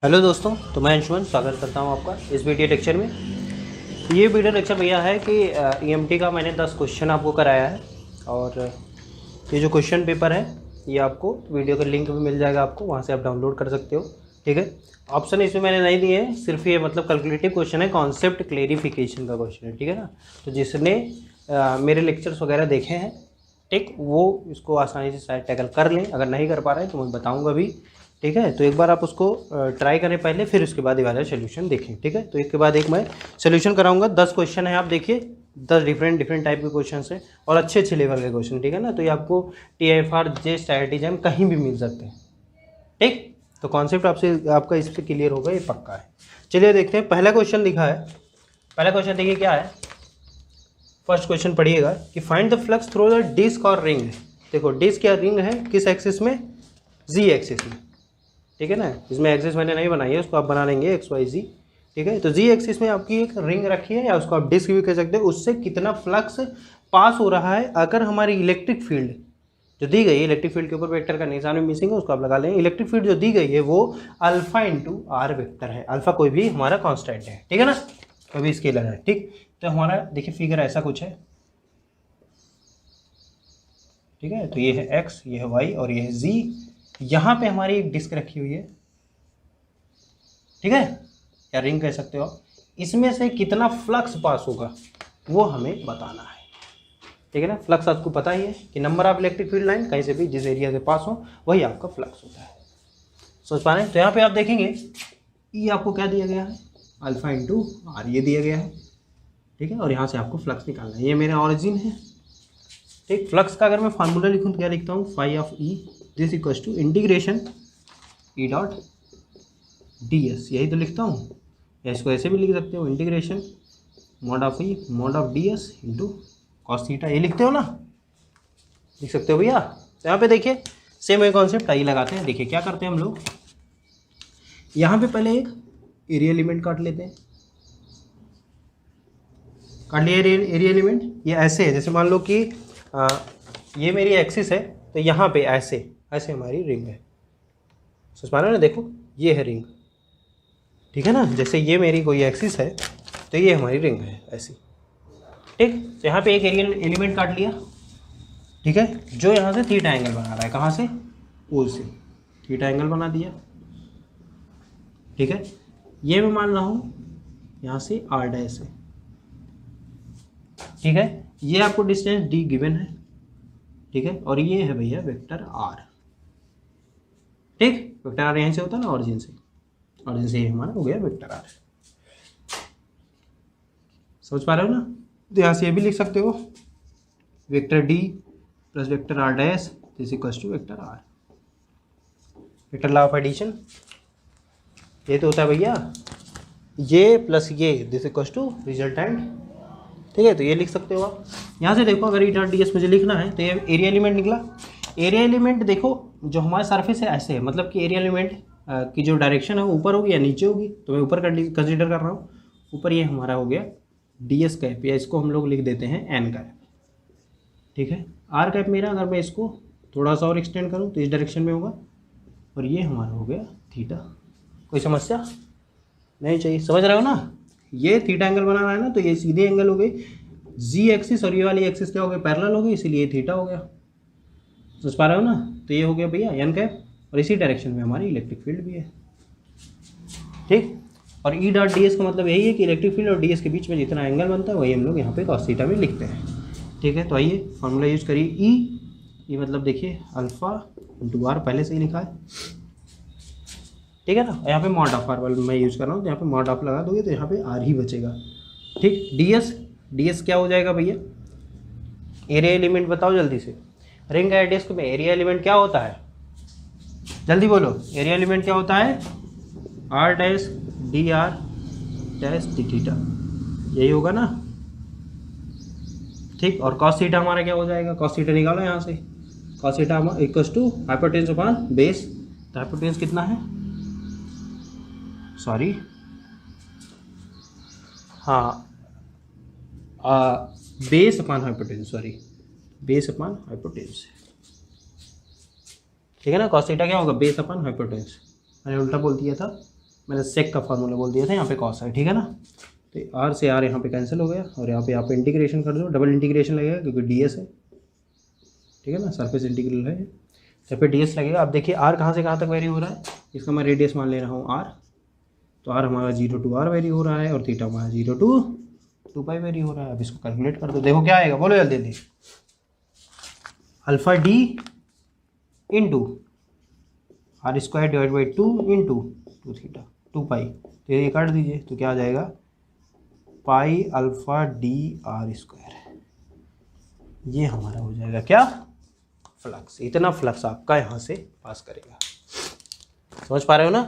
Hello दोस्तों, तो मैं अंशुमन स्वागत करता हूं आपका इस वीडियो लेक्चर में। ये वीडियो लेक्चर भैया है कि ईएमटी का मैंने 10 क्वेश्चन आपको कराया है और ये जो क्वेश्चन पेपर है ये आपको वीडियो का लिंक भी मिल जाएगा, आपको वहां से आप डाउनलोड कर सकते हो। ठीक है, ऑप्शन इसमें मैंने नहीं दिए हैं, सिर्फ ये मतलब कैलकुलेटिव क्वेश्चन है, कॉन्सेप्ट क्लेरिफिकेशन का क्वेश्चन है। ठीक है ना, तो जिसने मेरे लेक्चर्स वगैरह देखे हैं, ठीक, वो इसको आसानी से शायद टैकल कर लें। अगर नहीं कर पा रहे हैं तो मैं बताऊँगा भी। ठीक है, तो एक बार आप उसको ट्राई करें पहले, फिर उसके बाद ये वाला सोल्यूशन देखें। ठीक है, तो एक के बाद एक मैं सोल्यूशन कराऊंगा। 10 क्वेश्चन है, आप देखिए 10 डिफरेंट टाइप के क्वेश्चन है और अच्छे लेवल के क्वेश्चन। ठीक है ना, तो ये आपको TIFR जेस्ट IIT JAM कहीं भी मिल सकते हैं। ठीक, तो कॉन्सेप्ट आपका इस पर क्लियर होगा, ये पक्का है। चलिए देखते हैं, पहला क्वेश्चन लिखा है। पहला क्वेश्चन देखिए क्या है। फर्स्ट क्वेश्चन पढ़िएगा कि find the flux through the disc और रिंग। देखो डिस्क या रिंग है किस एक्सिस में, Z एक्सिस में। ठीक है ना, इसमें एक्सिस मैंने नहीं बनाई है, उसको आप बना लेंगे XYZ। ठीक है, तो Z एक्सिस में आपकी एक रिंग रखी है या उसको आप डिस्क भी कह सकते हैं। उससे कितना फ्लक्स पास हो रहा है, अगर हमारी इलेक्ट्रिक फील्ड जो दी गई है, इलेक्ट्रिक फील्ड के ऊपर वेक्टर का निशान भी मिसिंग है, उसको आप लगा लेंगे। इलेक्ट्रिक फील्ड जो दी गई है वो अल्फा इंटू आर वेक्टर है। अल्फा कोई भी हमारा कॉन्स्टेंट है, ठीक है ना, कोई भी स्केलर है। ठीक, तो हमारा देखिए फिगर ऐसा कुछ है। ठीक है, तो ये है X, ये है Y और ये है Z। यहाँ पे हमारी एक डिस्क रखी हुई है, ठीक है, या रिंग कह सकते हो आप। इसमें से कितना फ्लक्स पास होगा वो हमें बताना है। ठीक है ना, फ्लक्स आपको पता ही है कि number of electric field line कहीं से भी जिस एरिया से पास हो वही आपका फ्लक्स होता है। समझ पा रहे हैं? तो यहाँ पे आप देखेंगे ये आपको क्या दिया गया है, अल्फा इंटू आर, ये दिया गया है। ठीक है, और यहाँ से आपको फ्लक्स निकालना है। ये मेरा ऑरिजिन है। ठीक, फ्लक्स का अगर मैं फार्मूला लिखूँ तो क्या लिखता हूँ, phi of E this equals to integration E dot ds, यही तो लिखता हूँ। या इसको ऐसे भी लिख सकते हो, integration mod of E mod of ds into cos theta, ये लिखते हो ना, लिख सकते हो भैया। तो यहाँ पे देखिए सेम वही कॉन्सेप्ट आई लगाते हैं। देखिए क्या करते हैं हम लोग, यहाँ पे पहले एक एरिया एलिमेंट काट लेते हैं। काट लिया एरिया एलिमेंट। ये ऐसे है, जैसे मान लो कि ये मेरी एक्सिस है, तो यहाँ पे ऐसे ऐसे हमारी रिंग है। समझ पा रहे हो ना, देखो ये है रिंग। ठीक है ना, जैसे ये मेरी कोई एक्सिस है तो ये हमारी रिंग है ऐसी। ठीक, तो यहाँ पे एक एरिया एलिमेंट काट लिया। ठीक है, जो यहाँ से थीटा एंगल बना रहा है, कहाँ से, ओ से थीटा एंगल बना दिया। ठीक है, ये मैं मान रहा हूँ यहाँ से r डैश है। ठीक है, ये आपको डिस्टेंस d गिवन है। ठीक है, और ये है भैया वेक्टर r। ठीक, वेक्टर r यहीं से होता है ना, ऑरिजिन से, ऑरिजिन से ये हमारा हो गया वेक्टर r। समझ पा रहे हो ना, तो यहाँ से ये भी लिख सकते हो, vector d plus vector r dash this equals to vector r। Vector law of addition ये तो होता है भैया, ये प्लस ये दिस इक्वल्स टू रिजल्टेंट। ठीक है, तो ये लिख सकते हो आप। यहाँ से देखो अगर ई डॉट ds मुझे लिखना है तो ये एरिया एलिमेंट निकला। एरिया एलिमेंट देखो जो हमारा सरफेस है ऐसे है, मतलब कि एरिया एलिमेंट की जो डायरेक्शन है वो ऊपर होगी या नीचे होगी, तो मैं ऊपर कंसिडर कर रहा हूँ। ऊपर ये हमारा हो गया ds कैप, या इसको हम लोग लिख देते हैं n कैप। ठीक है, r कैप मेरा, अगर मैं इसको थोड़ा सा और एक्सटेंड करूँ तो इस डायरेक्शन में होगा, और ये हमारा हो गया थीटा। कोई समस्या नहीं चाहिए, समझ रहे हो ना। ये थीटा एंगल बना रहा है ना, तो ये सीधे एंगल हो गई z एक्सिस, और ये वाली एक्सिस क्या हो गई, पैरेलल हो गई, इसीलिए थीटा हो गया। समझ पा रहे हो ना, तो ये हो गया भैया n कैप, और इसी डायरेक्शन में हमारी इलेक्ट्रिक फील्ड भी है। ठीक, और ई डॉट ds का मतलब यही है कि इलेक्ट्रिक फील्ड और ds के बीच में जितना एंगल बनता है वही हम लोग यहाँ पे कॉस थीटा में लिखते हैं। ठीक है, तो आइए फॉर्मूला यूज करिए। ई मतलब देखिए अल्फा इंटू आर, पहले से ही लिखा है। ठीक है ना, यहाँ पे मॉड ऑफ आर मैं यूज कर रहा हूँ, तो यहाँ पे मॉड ऑफ लगा दोगे तो यहाँ पे आर ही बचेगा। ठीक, ds क्या हो जाएगा भैया, एरिया एलिमेंट बताओ जल्दी से। रिंग रेडियस में एरिया एलिमेंट क्या होता है, जल्दी बोलो, एरिया एलिमेंट क्या होता है, r dash D R dash D theta, यही होगा ना। ठीक, और cos थीटा हमारा क्या हो जाएगा, cos थीटा निकालो यहाँ से, cos theta equals to hypotenuse upon base. तो हाइपोटेन्यूज कितना है, सॉरी हाँ, base upon hypotenuse, sorry base upon hypotenuse. ठीक है ना, cos थीटा क्या होगा, बेस अपॉन हाइपोटेन्यूज, मैंने उल्टा बोल दिया था। मैंने सेक का फार्मूला बोल दिया था, यहाँ पे कॉस है, ठीक है ना। तो आर से आर यहाँ पे कैंसिल हो गया और यहाँ पे आप इंटीग्रेशन कर दो, डबल इंटीग्रेशन लगेगा क्योंकि डीएस है, ठीक है ना, सरफेस इंटीग्रल है, तो पे डीएस लगेगा। अब देखिए आर कहाँ से कहाँ तक वेरी हो रहा है, इसका मैं रेडियस मान ले रहा हूँ आर, तो आर हमारा 0 to r वेरी हो रहा है और थीटा हमारा 0 to 2π वेरी हो रहा है। अब इसको कैलकुलेट कर दो, देखो क्या आएगा, बोलो जल्दी जल्दी। Alpha D into R square divide by 2 into 2 theta 2π, तो ये काट दीजिए तो क्या आ जाएगा, pi alpha D R square, ये हमारा हो जाएगा क्या, फ्लक्स। इतना फ्लक्स आपका यहाँ से पास करेगा, समझ पा रहे हो ना,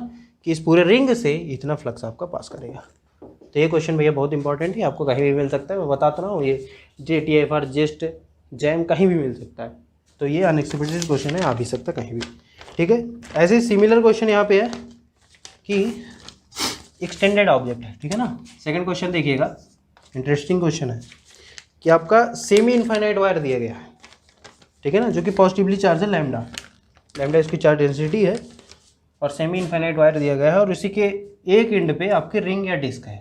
कि इस पूरे रिंग से इतना फ्लक्स आपका पास करेगा। तो ये क्वेश्चन भैया बहुत इंपॉर्टेंट है, आपको कहीं भी मिल सकता है, मैं बताता रहा हूँ, ये JTFR जेस्ट जैम कहीं भी मिल सकता है, तो ये अनएक्सपेक्टेड क्वेश्चन है, आ भी सकता है कहीं भी, ठीक है। ऐसे सिमिलर क्वेश्चन यहाँ पे है कि एक्सटेंडेड ऑब्जेक्ट है, ठीक है ना। सेकंड क्वेश्चन देखिएगा, इंटरेस्टिंग क्वेश्चन है कि आपका सेमी इनफाइनाइट वायर दिया गया है, ठीक है ना, जो कि पॉजिटिवली चार्ज है लैम्डा, लैम्डा इसकी चार्ज डेंसिटी है, और सेमी इनफाइनाइट वायर दिया गया है और इसी के एक एंड पे आपके रिंग या डिस्क है,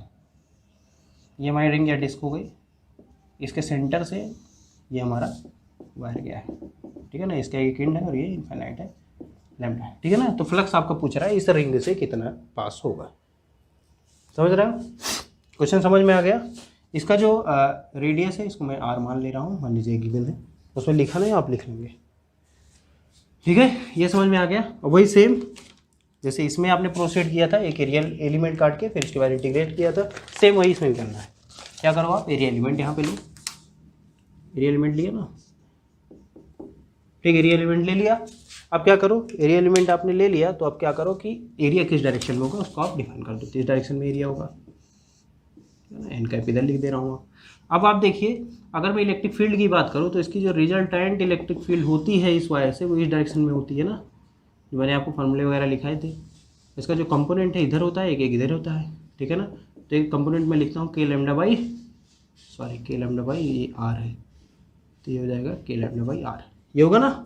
ये हमारी रिंग या डिस्क हो गई, इसके सेंटर से ये हमारा वायर गया है, ठीक है ना, इसका एक एंड है और ये इनफाइनाइट है लैम्डा है, ठीक है ना। तो फ्लक्स आपका पूछ रहा है इस रिंग से कितना पास होगा, समझ रहे हो, क्वेश्चन समझ में आ गया। इसका जो रेडियस है इसको मैं आर मान ले रहा हूँ, मान लीजिए गिवन है, उसमें लिखा नहीं आप लिख लेंगे, ठीक है, ये समझ में आ गया। और वही सेम जैसे इसमें आपने प्रोसीड किया था, एक एरियल एलिमेंट काट के फिर इसके बाद इंटीग्रेट किया था, सेम वही इसमें भी करना है। क्या करो आप, एरिया एलिमेंट यहाँ पे लो, एरिया एलिमेंट लिया ना, ठीक, एरिया एलिमेंट ले लिया। अब क्या करो, एरिया एलिमेंट आपने ले लिया तो अब क्या करो कि एरिया किस डायरेक्शन में होगा उसको आप डिफाइन कर दो, तो इस डायरेक्शन में एरिया होगा, एन कैप इधर लिख दे रहा हूँ। अब आप देखिए, अगर मैं इलेक्ट्रिक फील्ड की बात करूँ तो इसकी जो रिजल्टेंट इलेक्ट्रिक फील्ड होती है इस वायर से, वो इस डायरेक्शन में होती है ना, जो मैंने आपको फार्मूले वगैरह लिखाए थे। इसका जो कंपोनेंट है इधर होता है, एक एक इधर होता है, ठीक है ना। तो एक कंपोनेंट में लिखता हूँ के लैम्डा बाई ये आर है, तो ये हो जाएगा के लैम्डा बाई आर, ये होगा ना।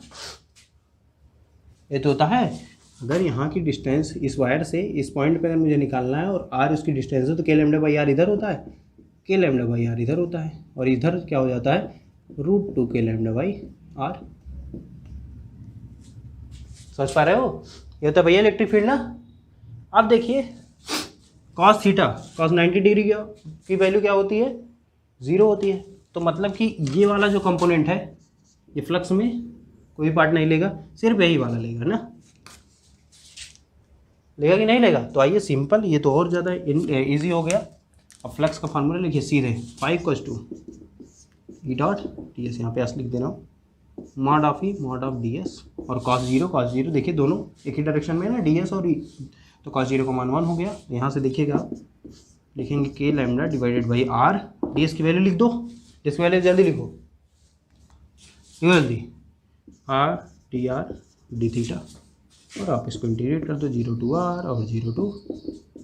ये तो होता है, अगर यहाँ की डिस्टेंस इस वायर से इस पॉइंट पे अगर मुझे निकालना है और आर इसकी डिस्टेंस है, तो के लैम्डा बाई आर इधर होता है, के लैम्डा बाई आर इधर होता है, और इधर क्या हो जाता है, √2 के लैम्डा बाई आर। समझ पा रहे हो, ये होता है भैया इलेक्ट्रिक फील्ड ना। अब देखिए कॉस थीटा, कॉस 90 डिग्री की वैल्यू क्या होती है, 0 होती है, तो मतलब कि ये वाला जो कंपोनेंट है ये फ्लक्स में कोई पार्ट नहीं लेगा, सिर्फ यही वाला लेगा ना, लेगा कि नहीं लेगा। तो आइए सिंपल, ये तो और ज़्यादा इजी हो गया। अब फ्लक्स का फार्मूला लिखिए सीधे, 5 E डॉट डी एस, यहाँ पे एस लिख देना, mod of E mod of D S, और कॉस जीरो देखिए दोनों एक ही डायरेक्शन में है ना, डी एस और ई, तो कॉस जीरो का मान 1 हो गया। यहाँ से देखिएगा आप लिखेंगे K lambda divided by R, D S की वैल्यू लिख दो, डी एस की वैल्यू जल्दी लिखो, जल्दी, आर डी थीटा, और आप इसको इंटीग्रेट कर दो 0 to r और 0 to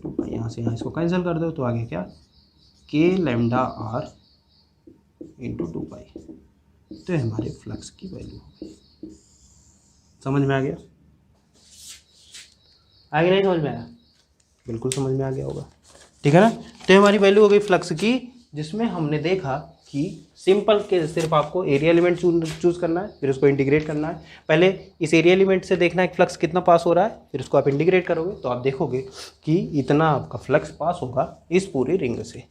2π, यहाँ से यहाँ इसको कैंसिल कर दो, तो आगे क्या, के लैम्डा आर इंटू 2π, तो हमारे फ्लक्स की वैल्यू हो गई। समझ में आ गया, आगे नहीं समझ में आया, बिल्कुल समझ में आ गया होगा, ठीक है ना। तो हमारी वैल्यू हो गई फ्लक्स की, जिसमें हमने देखा कि सिंपल के सिर्फ आपको एरिया एलिमेंट चूज करना है, फिर उसको इंटीग्रेट करना है। पहले इस एरिया एलिमेंट से देखना है फ्लक्स कितना पास हो रहा है, फिर उसको आप इंटीग्रेट करोगे तो आप देखोगे कि इतना आपका फ्लक्स पास होगा इस पूरी रिंग से,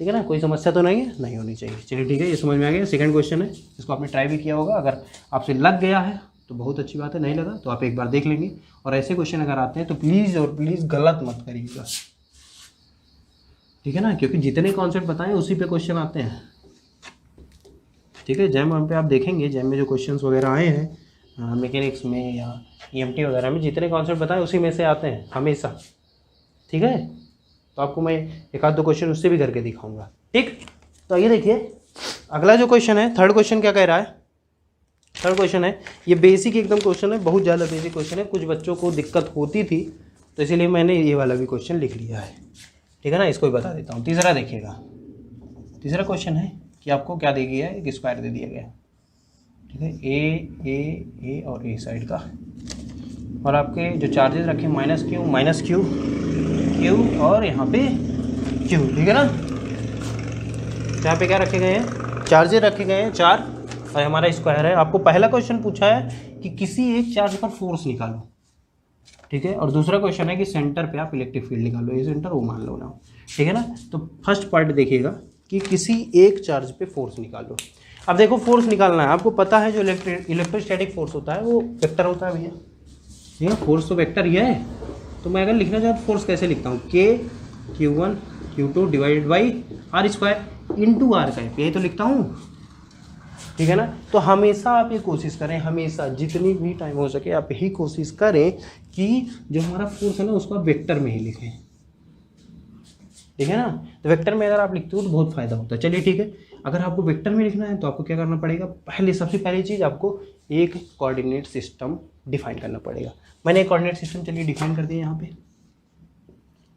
ठीक है ना। कोई समस्या तो नहीं है, नहीं होनी चाहिए। चलिए ठीक है, ये समझ में आ गया। सेकंड क्वेश्चन है, इसको आपने ट्राई भी किया होगा, अगर आपसे लग गया है तो बहुत अच्छी बात है, नहीं लगा तो आप एक बार देख लेंगे। और ऐसे क्वेश्चन अगर आते हैं तो प्लीज़ और प्लीज़ गलत मत करिएगा, ठीक है ना, क्योंकि जितने कॉन्सेप्ट बताएं उसी पे क्वेश्चन आते हैं, ठीक है। जैम पे आप देखेंगे, जैम में जो क्वेश्चंस वगैरह आए हैं मैकेनिक्स में या EMT वगैरह में, जितने कॉन्सेप्ट बताएं उसी में से आते हैं हमेशा, ठीक है। तो आपको मैं एक आध दो क्वेश्चन उससे भी करके दिखाऊंगा, ठीक। तो ये देखिए अगला जो क्वेश्चन है, थर्ड क्वेश्चन क्या कह रहा है। थर्ड क्वेश्चन है, ये बेसिक एकदम क्वेश्चन है, बहुत ज़्यादा बेसिक क्वेश्चन है, कुछ बच्चों को दिक्कत होती थी तो इसीलिए मैंने ये वाला भी क्वेश्चन लिख लिया है, ठीक है ना। इसको भी बता देता हूँ। तीसरा देखिएगा, तीसरा क्वेश्चन है कि आपको क्या दे दिया है, एक स्क्वायर दे दिया गया है, ठीक है, ए और ए साइड का, और आपके जो चार्जेस रखे -q क्यू और यहाँ पे क्यू, ठीक है ना। यहाँ पे क्या रखे गए हैं, चार्जेस रखे गए हैं 4 और हमारा स्क्वायर है। आपको पहला क्वेश्चन पूछा है कि किसी एक चार्ज पर फोर्स निकालो, ठीक है, और दूसरा क्वेश्चन है कि सेंटर पे आप इलेक्ट्रिक फील्ड निकालो, ये सेंटर वो मान लो ना, ठीक है ना। तो फर्स्ट पार्ट देखिएगा कि किसी एक चार्ज पे फोर्स निकालो। अब देखो फोर्स निकालना है, आपको पता है जो इलेक्ट्रोस्टैटिक फोर्स होता है वो वेक्टर होता है भैया, ठीक है, फोर्स तो वेक्टर ही है। तो मैं अगर लिखना चाहूँ तो फोर्स कैसे लिखता हूँ, K Q1 Q2 divided by R square into R का, यही तो लिखता हूँ, ठीक है ना। तो हमेशा आप ये कोशिश करें, हमेशा जितनी भी टाइम हो सके आप यही कोशिश करें कि जो हमारा फोर्स है ना उसको आप वेक्टर में ही लिखें, ठीक है ना। तो वेक्टर में अगर आप लिखते हो तो बहुत फायदा होता है। चलिए ठीक है, अगर आपको वेक्टर में लिखना है तो आपको क्या करना पड़ेगा, सबसे पहली चीज़ आपको एक कोऑर्डिनेट सिस्टम डिफाइन करना पड़ेगा। मैंने एक कोऑर्डिनेट सिस्टम चलिए डिफाइन कर दिया यहाँ पे,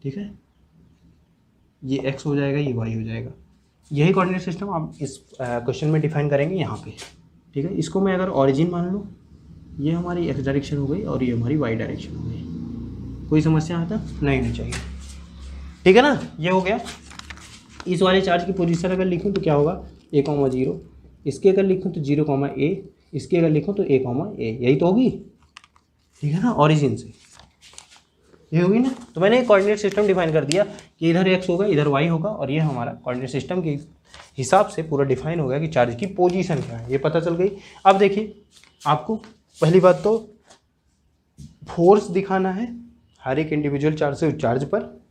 ठीक है, ये x हो जाएगा, ये y हो जाएगा। यही कोऑर्डिनेट सिस्टम आप इस क्वेश्चन में डिफाइन करेंगे यहाँ पे, ठीक है। इसको मैं अगर ऑरिजिन मान लूँ, ये हमारी x डायरेक्शन हो गई और ये हमारी y डायरेक्शन हो गई। कोई समस्या आता नहीं होनी चाहिए, ठीक है ना। ये हो गया। इस वाले चार्ज की पोजीशन अगर लिखूँ तो क्या होगा, a,0, इसके अगर लिखूँ तो 0,a, इसके अगर लिखूँ तो a,a, यही तो होगी, ठीक है ना, ऑरिजिन से ये होगी ना। तो मैंने एक कोऑर्डिनेट सिस्टम डिफाइन कर दिया कि इधर x होगा, इधर y होगा, और ये हमारा कोऑर्डिनेट सिस्टम के हिसाब से पूरा डिफाइन हो गया कि चार्ज की पोजीशन क्या है, ये पता चल गई। अब देखिए आपको पहली बात तो फोर्स दिखाना है हर एक इंडिविजुअल चार्ज पर,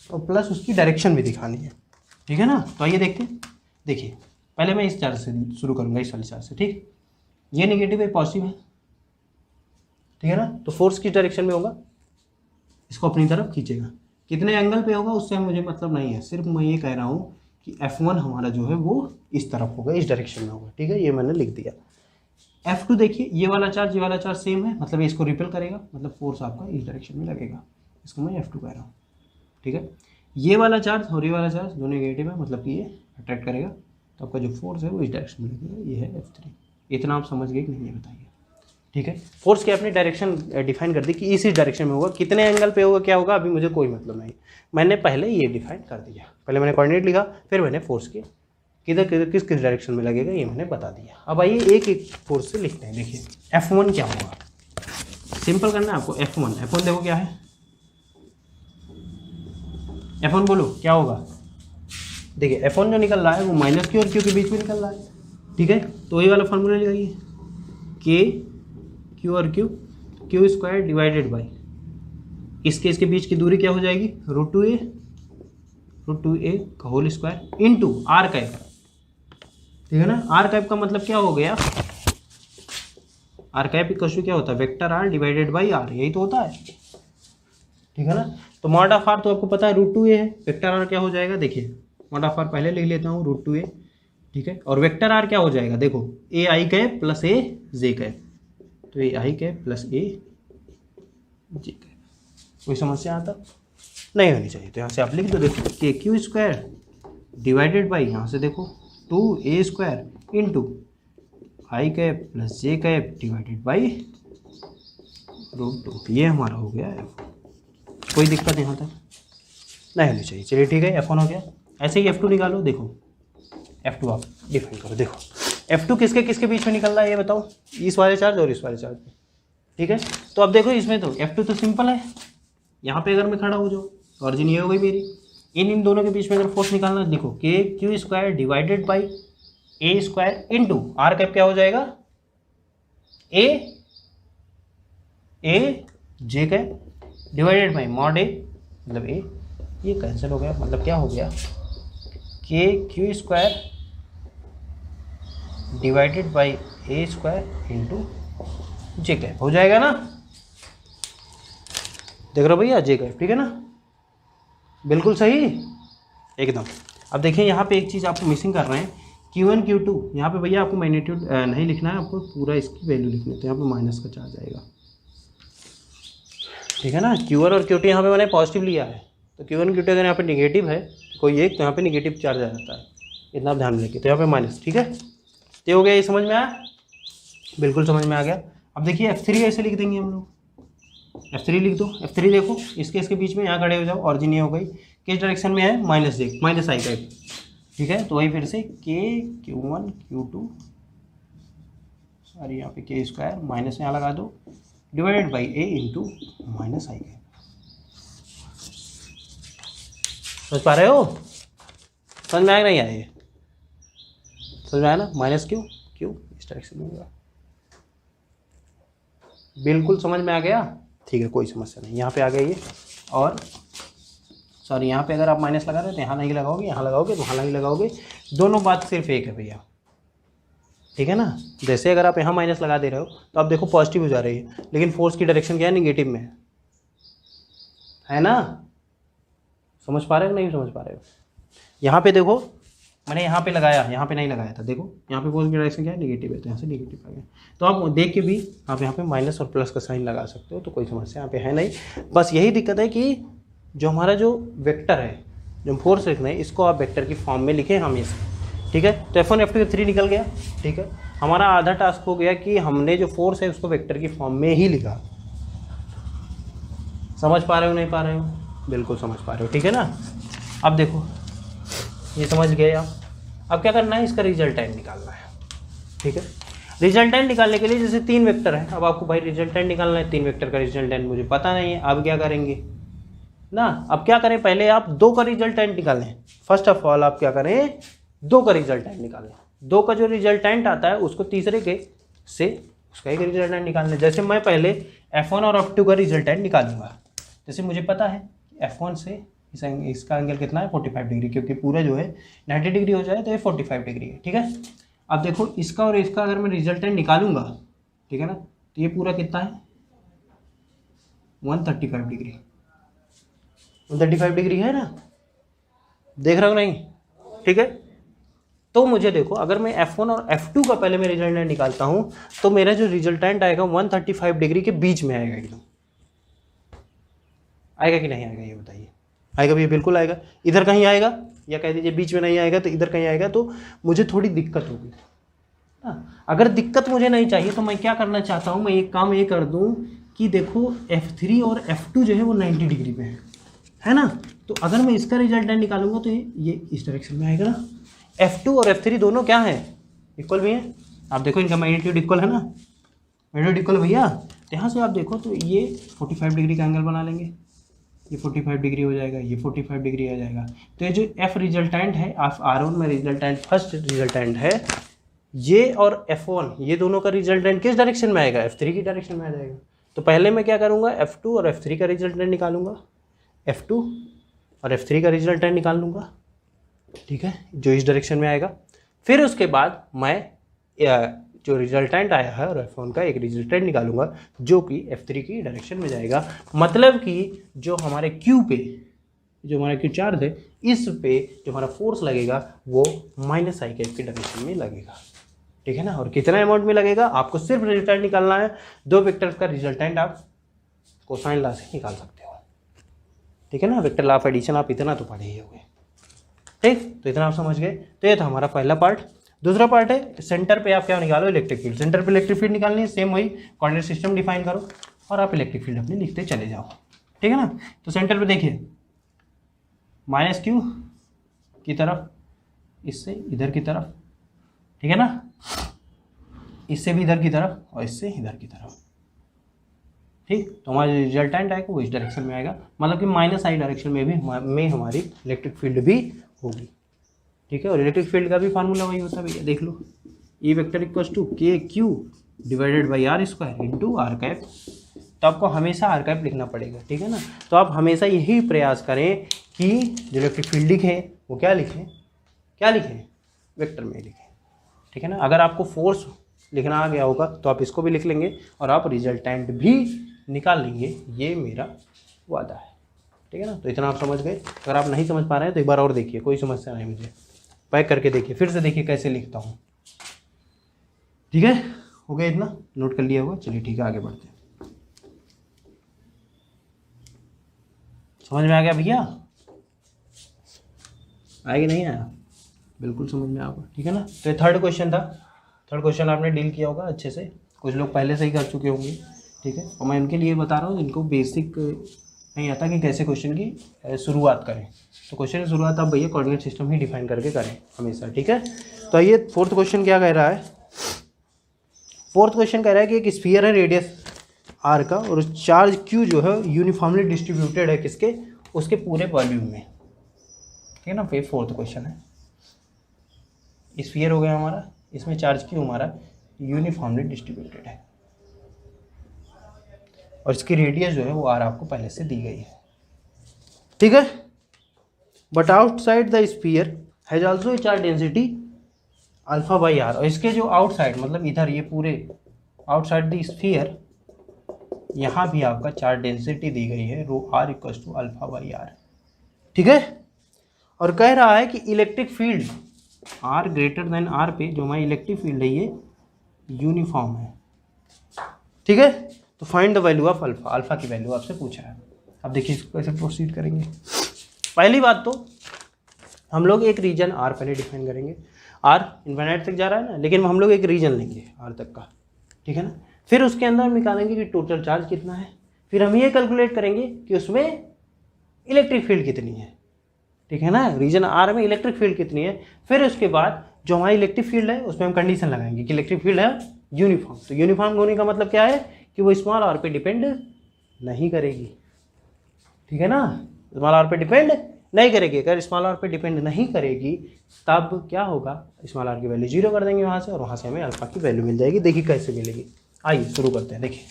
और प्लस उसकी डायरेक्शन भी दिखानी है, ठीक है ना। तो आइए देखते हैं। देखिए पहले मैं इस चार्ज से शुरू करूँगा, इस वाले चार्ज से, ठीक। ये नेगेटिव है, पॉजिटिव है, ठीक है ना। तो फोर्स किस डायरेक्शन में होगा, इसको अपनी तरफ खींचेगा, कितने एंगल पे होगा उससे मुझे मतलब नहीं है, सिर्फ मैं ये कह रहा हूँ कि F1 हमारा जो है वो इस तरफ होगा, इस डायरेक्शन में होगा, ठीक है, ये मैंने लिख दिया। F2 देखिए, ये वाला चार्ज सेम है, मतलब ये इसको रिपेल करेगा, मतलब फोर्स आपका इस डायरेक्शन में लगेगा, इसको मैं F2 कह रहा हूँ, ठीक है। ये वाला चार्ज और ये वाला चार्ज दोनों नेगेटिव है, मतलब कि ये अट्रैक्ट करेगा, तो आपका जो फोर्स है वो इस डायरेक्शन में लगेगा, ये है F3। इतना आप समझ गए कि नहीं, ये बताइए, ठीक है। फोर्स की अपनी डायरेक्शन डिफाइन कर दी कि इसी डायरेक्शन में होगा, कितने एंगल पे होगा, क्या होगा, अभी मुझे कोई मतलब नहीं, मैंने पहले ये डिफाइन कर दिया। पहले मैंने कोऑर्डिनेट लिखा, फिर मैंने फोर्स के किधर किस डायरेक्शन में लगेगा ये मैंने बता दिया। अब आइए एक एक फोर्स से लिखते हैं। देखिए F1 क्या होगा, सिंपल करना है आपको। F1 देखो क्या है, F1 बोलो क्या होगा। देखिए F1 जो निकल रहा है वो माइनस Q और Q के बीच में निकल रहा है, ठीक है। तो वही वाला फॉर्मूला लगाइए, K Q और Q स्क्वायर डिवाइडेड बाई इसके बीच की दूरी क्या हो जाएगी, √2a का whole square into R cap, ठीक है ना। आर कैप का मतलब क्या हो गया, आर कैप इक्वल क्या होता है, vector R divided by R, यही तो होता है, ठीक है ना। तो मॉड ऑफ आर तो आपको पता है √2a है, वेक्टर आर क्या हो जाएगा, देखिए मॉड ऑफ आर पहले लिख लेता हूँ √2a, ठीक है। और वेक्टर आर क्या हो जाएगा, देखो ए आई कैप प्लस ए जे कैप, तो ए आई कैप प्लस ए जे कैप। कोई समस्या आता नहीं होनी चाहिए, तो यहाँ से आप लिख दो, देखो K Q square divided by यहाँ से देखो 2a square into I cap plus J cap divided by √2, ये हमारा हो गया F। कोई दिक्कत यहाँ तक नहीं होनी चाहिए। चलिए ठीक है, F1 हो गया। ऐसे ही F2 निकालो, देखो F2 आप डिफाइन करो। देखो F2 किसके किसके बीच में निकल रहा है ये बताओ, इस वाले चार्ज और इस वाले चार्ज में, ठीक है। तो अब देखो इसमें तो F2 तो सिंपल है, यहाँ पे अगर मैं खड़ा हो जाऊँ तो ऑरिजिन ये हो गई मेरी, इन दोनों के बीच में अगर फोर्स निकालना, देखो K Q square divided by A square into R cap क्या हो जाएगा, A J cap divided by mod A, मतलब ए, ये कैंसिल हो गया, मतलब क्या हो गया, के Q square divided by A square into J cap हो जाएगा ना, देख रहे हो भैया, जे कैप, ठीक है ना, बिल्कुल सही एकदम। अब देखिए यहाँ पे एक चीज़ आपको मिसिंग कर रहे हैं, Q1 Q2, यहाँ पे भैया आपको मैग्नीट्यूड नहीं लिखना है, आपको पूरा इसकी वैल्यू लिखनी है, तो यहाँ पे माइनस का चार्ज आएगा, ठीक है ना। Q1 और Q2 यहाँ पे मैंने पॉजिटिव लिया है, तो Q1 Q2 अगर यहाँ पे निगेटिव है कोई एक, तो यहाँ पे निगेटिव चार्ज आ जाता है, इतना आप ध्यान में रखिए, तो यहाँ पे माइनस, ठीक है। तो हो गया, ये समझ में आया, बिल्कुल समझ में आ गया। अब देखिए F3 ऐसे लिख देंगे हम लोग, F3 लिख दो। F3 देखो इसके बीच में यहाँ खड़े हो जाओ, ऑरिजिन ये हो गई, किस डायरेक्शन में है माइनस आई का, ठीक है। तो वही फिर से K Q1 Q2 सॉरी यहाँ पे K स्क्वायर माइनस यहाँ लगा दो divided by A into minus I का। समझ पा रहे हो? समझ में आया नहीं आया? ये समझ में आया ना? माइनस क्यू इस डायरेक्शन में होगा। बिल्कुल समझ में आ गया? ठीक है, कोई समस्या नहीं। यहाँ पे आ गया ये, और सॉरी यहाँ पे अगर आप माइनस लगा रहे हो तो यहाँ नहीं लगाओगे, यहाँ लगाओगे तो वहाँ नहीं लगाओगे, दोनों बात सिर्फ एक है भैया, ठीक है ना। जैसे अगर आप यहाँ माइनस लगा दे रहे हो तो आप देखो पॉजिटिव हो जा रही है, लेकिन फोर्स की डायरेक्शन क्या है, निगेटिव में है ना। समझ पा रहे हो नहीं समझ पा रहे हो? यहाँ पे देखो मैंने यहाँ पे लगाया, यहाँ पे नहीं लगाया था, देखो यहाँ पे फोर्स की डायरेक्शन क्या है, निगेटिव है, तो यहाँ से निगेटिव आ गया। तो आप देख के भी आप यहाँ पे माइनस और प्लस का साइन लगा सकते हो, तो कोई समस्या यहाँ पे है नहीं। बस यही दिक्कत है कि जो हमारा जो वेक्टर है, जो फोर्स लिखना है, इसको आप वेक्टर की फॉर्म में लिखें हमेशा, ठीक है। तो F1 F2 F3 निकल गया, ठीक है। हमारा आधा टास्क हो गया कि हमने जो फोर्स है उसको वेक्टर की फॉर्म में ही लिखा। समझ पा रहे हो नहीं पा रहे हो? बिल्कुल समझ पा रहे हो, ठीक है ना। अब देखो ये समझ गए आप। अब क्या करना है, इसका रिजल्टेंट निकालना है, ठीक है। रिजल्टेंट निकालने के लिए जैसे 3 वेक्टर है, अब आपको भाई रिजल्टेंट निकालना है, 3 वेक्टर का रिजल्टेंट मुझे पता नहीं है, अब क्या करेंगे ना। अब क्या करें, पहले आप 2 का रिजल्टेंट निकालें। फर्स्ट ऑफ ऑल आप क्या करें, 2 का रिजल्टेंट निकालें। 2 का जो रिजल्टेंट आता है उसको तीसरे के से उसका एक रिजल्टेंट निकालना है। जैसे मैं पहले F1 और F2 का रिजल्टेंट निकालूंगा। जैसे मुझे पता है F1 से इसका एंगल कितना है, 45 डिग्री, क्योंकि पूरा जो है 90 डिग्री हो जाए तो ये 45 डिग्री है, ठीक है। अब देखो इसका और इसका अगर मैं रिजल्टेंट निकालूंगा, ठीक है ना, तो ये पूरा कितना है, 135 डिग्री। 135 डिग्री है ना, देख रहा हूँ नहीं, ठीक है। तो मुझे देखो अगर मैं F1 और F2 का पहले मैं रिजल्टेंट निकालता हूँ तो मेरा जो रिजल्टेंट आएगा 135 डिग्री के बीच में आएगा एकदम। आएगा कि नहीं आएगा ये बताइए? आएगा भैया, बिल्कुल आएगा। इधर कहीं आएगा या कह दीजिए बीच में नहीं आएगा तो इधर कहीं आएगा, तो मुझे थोड़ी दिक्कत होगी ना। अगर दिक्कत मुझे नहीं चाहिए तो मैं क्या करना चाहता हूँ, मैं एक काम ये कर दूँ कि देखो F3 और F2 जो है वो 90 डिग्री पे है ना। तो अगर मैं इसका रिजल्टेंट निकालूंगा तो ये इस डायरेक्शन में आएगा ना। F2 और F3 दोनों क्या है, इक्वल भी हैं। आप देखो इनका मैग्नीट्यूड इक्वल है ना, मैग्नीट्यूड इक्वल भैया। तो यहाँ से आप देखो तो ये 45 डिग्री का एंगल बना लेंगे, ये 45 डिग्री हो जाएगा, ये 45 डिग्री आ जाएगा। तो ये जो F रिजल्टेंट है, R1 में रिजल्टेंट फर्स्ट रिजल्टेंट है, ये और F1 ये दोनों का रिजल्टेंट किस डायरेक्शन में आएगा, F3 की डायरेक्शन में आ जाएगा। तो पहले मैं क्या करूँगा, F2 और F3 का रिजल्टेंट निकालूंगा, F2 और F3 का रिजल्टेंट निकाल लूँगा, ठीक है, जो इस डायरेक्शन में आएगा। फिर उसके बाद मैं जो रिजल्टेंट आया है और F1 का एक रिजल्टेंट निकालूंगा जो कि F3 की डायरेक्शन में जाएगा। मतलब कि जो हमारे Q पे, जो हमारा Q चार्ज है, इस पे जो हमारा फोर्स लगेगा वो माइनस आई की डायरेक्शन में लगेगा, ठीक है ना। और कितना अमाउंट में लगेगा, आपको सिर्फ रिजल्टेंट निकालना है। 2 वेक्टर्स का रिजल्टेंट आप कोसाइन लॉ से निकाल सकते हो, ठीक है ना। वेक्टर लॉ ऑफ एडिशन आप इतना तो पढ़े ही होंगे, ठीक। तो इतना आप समझ गए। तो ये था हमारा पहला पार्ट। दूसरा पार्ट है सेंटर पे आप क्या निकालो, इलेक्ट्रिक फील्ड। सेंटर पे इलेक्ट्रिक फील्ड निकालनी है, सेम वही कोऑर्डिनेट सिस्टम डिफाइन करो और आप इलेक्ट्रिक फील्ड अपनी लिखते चले जाओ, ठीक है ना। तो सेंटर पे देखिए माइनस Q की तरफ, इससे इधर की तरफ, ठीक है ना, इससे भी इधर की तरफ और इससे इधर की तरफ, ठीक। तो हमारा रिजल्टेंट आएगा वो इस डायरेक्शन में आएगा, मतलब कि माइनस आई डायरेक्शन में भी हमारी इलेक्ट्रिक फील्ड भी होगी, ठीक है। और इलेक्ट्रिक फील्ड का भी फार्मूला वही होता है भैया, देख लो, E vector equals to KQ divided by R square into R cap. तो आपको हमेशा R कैप लिखना पड़ेगा, ठीक है ना। तो आप हमेशा यही प्रयास करें कि जो इलेक्ट्रिक फील्ड लिखें वो क्या लिखें, वेक्टर में लिखें, ठीक है ना। अगर आपको फोर्स लिखना आ गया होगा तो आप इसको भी लिख लेंगे और आप रिजल्टेंट भी निकाल लेंगे, ये मेरा वादा है, ठीक है ना। तो इतना आप समझ गए। अगर आप नहीं समझ पा रहे हैं तो एक बार और देखिए, कोई समस्या नहीं, मुझे पैक करके देखिए, फिर से देखिए कैसे लिखता हूँ, ठीक है। हो गया इतना, नोट कर लिया होगा। चलिए ठीक है, आगे बढ़ते हैं। समझ में आ गया भैया? आएगा नहीं आया? बिल्कुल समझ में आएगा, ठीक है ना। तो ये थर्ड क्वेश्चन था। थर्ड क्वेश्चन आपने डील किया होगा अच्छे से, कुछ लोग पहले से ही कर चुके होंगे ठीक है। और मैं उनके लिए बता रहा हूँ जिनको बेसिक नहीं आता कि कैसे क्वेश्चन की शुरुआत करें। तो क्वेश्चन की शुरुआत आप भैया कोऑर्डिनेट सिस्टम ही डिफाइन करके करें हमेशा, ठीक है। तो आइए फोर्थ क्वेश्चन क्या कह रहा है। फोर्थ क्वेश्चन कह रहा है कि एक स्फीयर है रेडियस आर का और चार्ज क्यू जो है यूनिफॉर्मली डिस्ट्रीब्यूटेड है किसके, उसके पूरे वॉल्यूम में, ठीक है ना। फिर फोर्थ क्वेश्चन है, स्फीयर हो गया हमारा, इसमें चार्ज क्यू हमारा यूनिफॉर्मली डिस्ट्रीब्यूटेड है और इसकी रेडियस जो है वो आर आपको पहले से दी गई है, ठीक है। But outside the sphere has also charge density alpha by R, और इसके जो आउटसाइड मतलब इधर ये पूरे आउटसाइड द स्फीयर यहाँ भी आपका चार्ज डेंसिटी दी गई है rho R equal to alpha by R, ठीक है। और कह रहा है कि electric field R greater than R पे जो हमारी इलेक्ट्रिक फील्ड है ये यूनिफॉर्म है, ठीक है। तो find the value of alpha, alpha की वैल्यू आपसे पूछा है। अब देखिए इसको कैसे प्रोसीड करेंगे। पहली बात तो हम लोग एक रीजन आर पहले डिफाइन करेंगे, आर इन्फिनिटी तक जा रहा है ना, लेकिन हम लोग एक रीजन लेंगे आर तक का, ठीक है ना। फिर उसके अंदर हम निकालेंगे कि टोटल चार्ज कितना है, फिर हम ये कैलकुलेट करेंगे कि उसमें इलेक्ट्रिक फील्ड कितनी है, ठीक है ना। रीजन आर में इलेक्ट्रिक फील्ड कितनी है, फिर उसके बाद जो हमारी इलेक्ट्रिक फील्ड है उसमें हम कंडीशन लगाएंगे कि इलेक्ट्रिक फील्ड है यूनिफॉर्म। तो यूनिफॉर्म होने का मतलब क्या है कि वो स्मॉल आर पे डिपेंड नहीं करेगी, ठीक है ना। स्मॉल आर पे डिपेंड नहीं करेगी। अगर स्मॉल आर पे डिपेंड नहीं करेगी तब क्या होगा, स्मॉल आर की वैल्यू 0 कर देंगे वहाँ से, और वहाँ से हमें अल्फा की वैल्यू मिल जाएगी। देखिए कैसे मिलेगी, आइए शुरू करते हैं। देखिए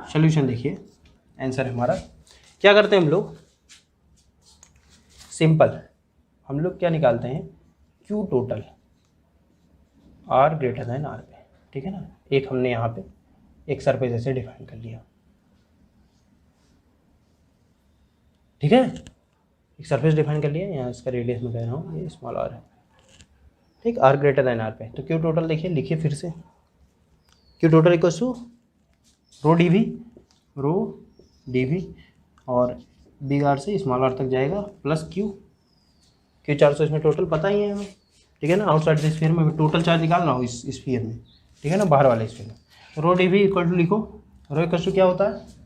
सोल्यूशन देखिए, आंसर है हमारा। क्या करते हैं हम लोग, सिंपल हम लोग क्या निकालते हैं, Q total R greater than R पे, ठीक है ना। एक हमने यहाँ पे एक सरफेस ऐसे डिफाइन कर लिया, ठीक है। एक सरफेस डिफाइन कर लिया, यहाँ इसका रेडियस में कह रहा हूँ ये स्मॉल आर है, ठीक। आर ग्रेटर देन आर पे तो क्यू टोटल देखिए, लिखिए फिर से, Q total equal to rho D V और बिग आर से स्मॉल आर तक जाएगा प्लस क्यू 400 इसमें टोटल पता ही है हमें, ठीक है ना। आउटसाइड द स्फीयर में टोटल चार्ज निकाल रहा हूँ इस स्फीयर में, ठीक है ना, बाहर वाले स्फीयर में। रो डी वी इक्वल टू लिखो, रो इक्वल टू क्या होता है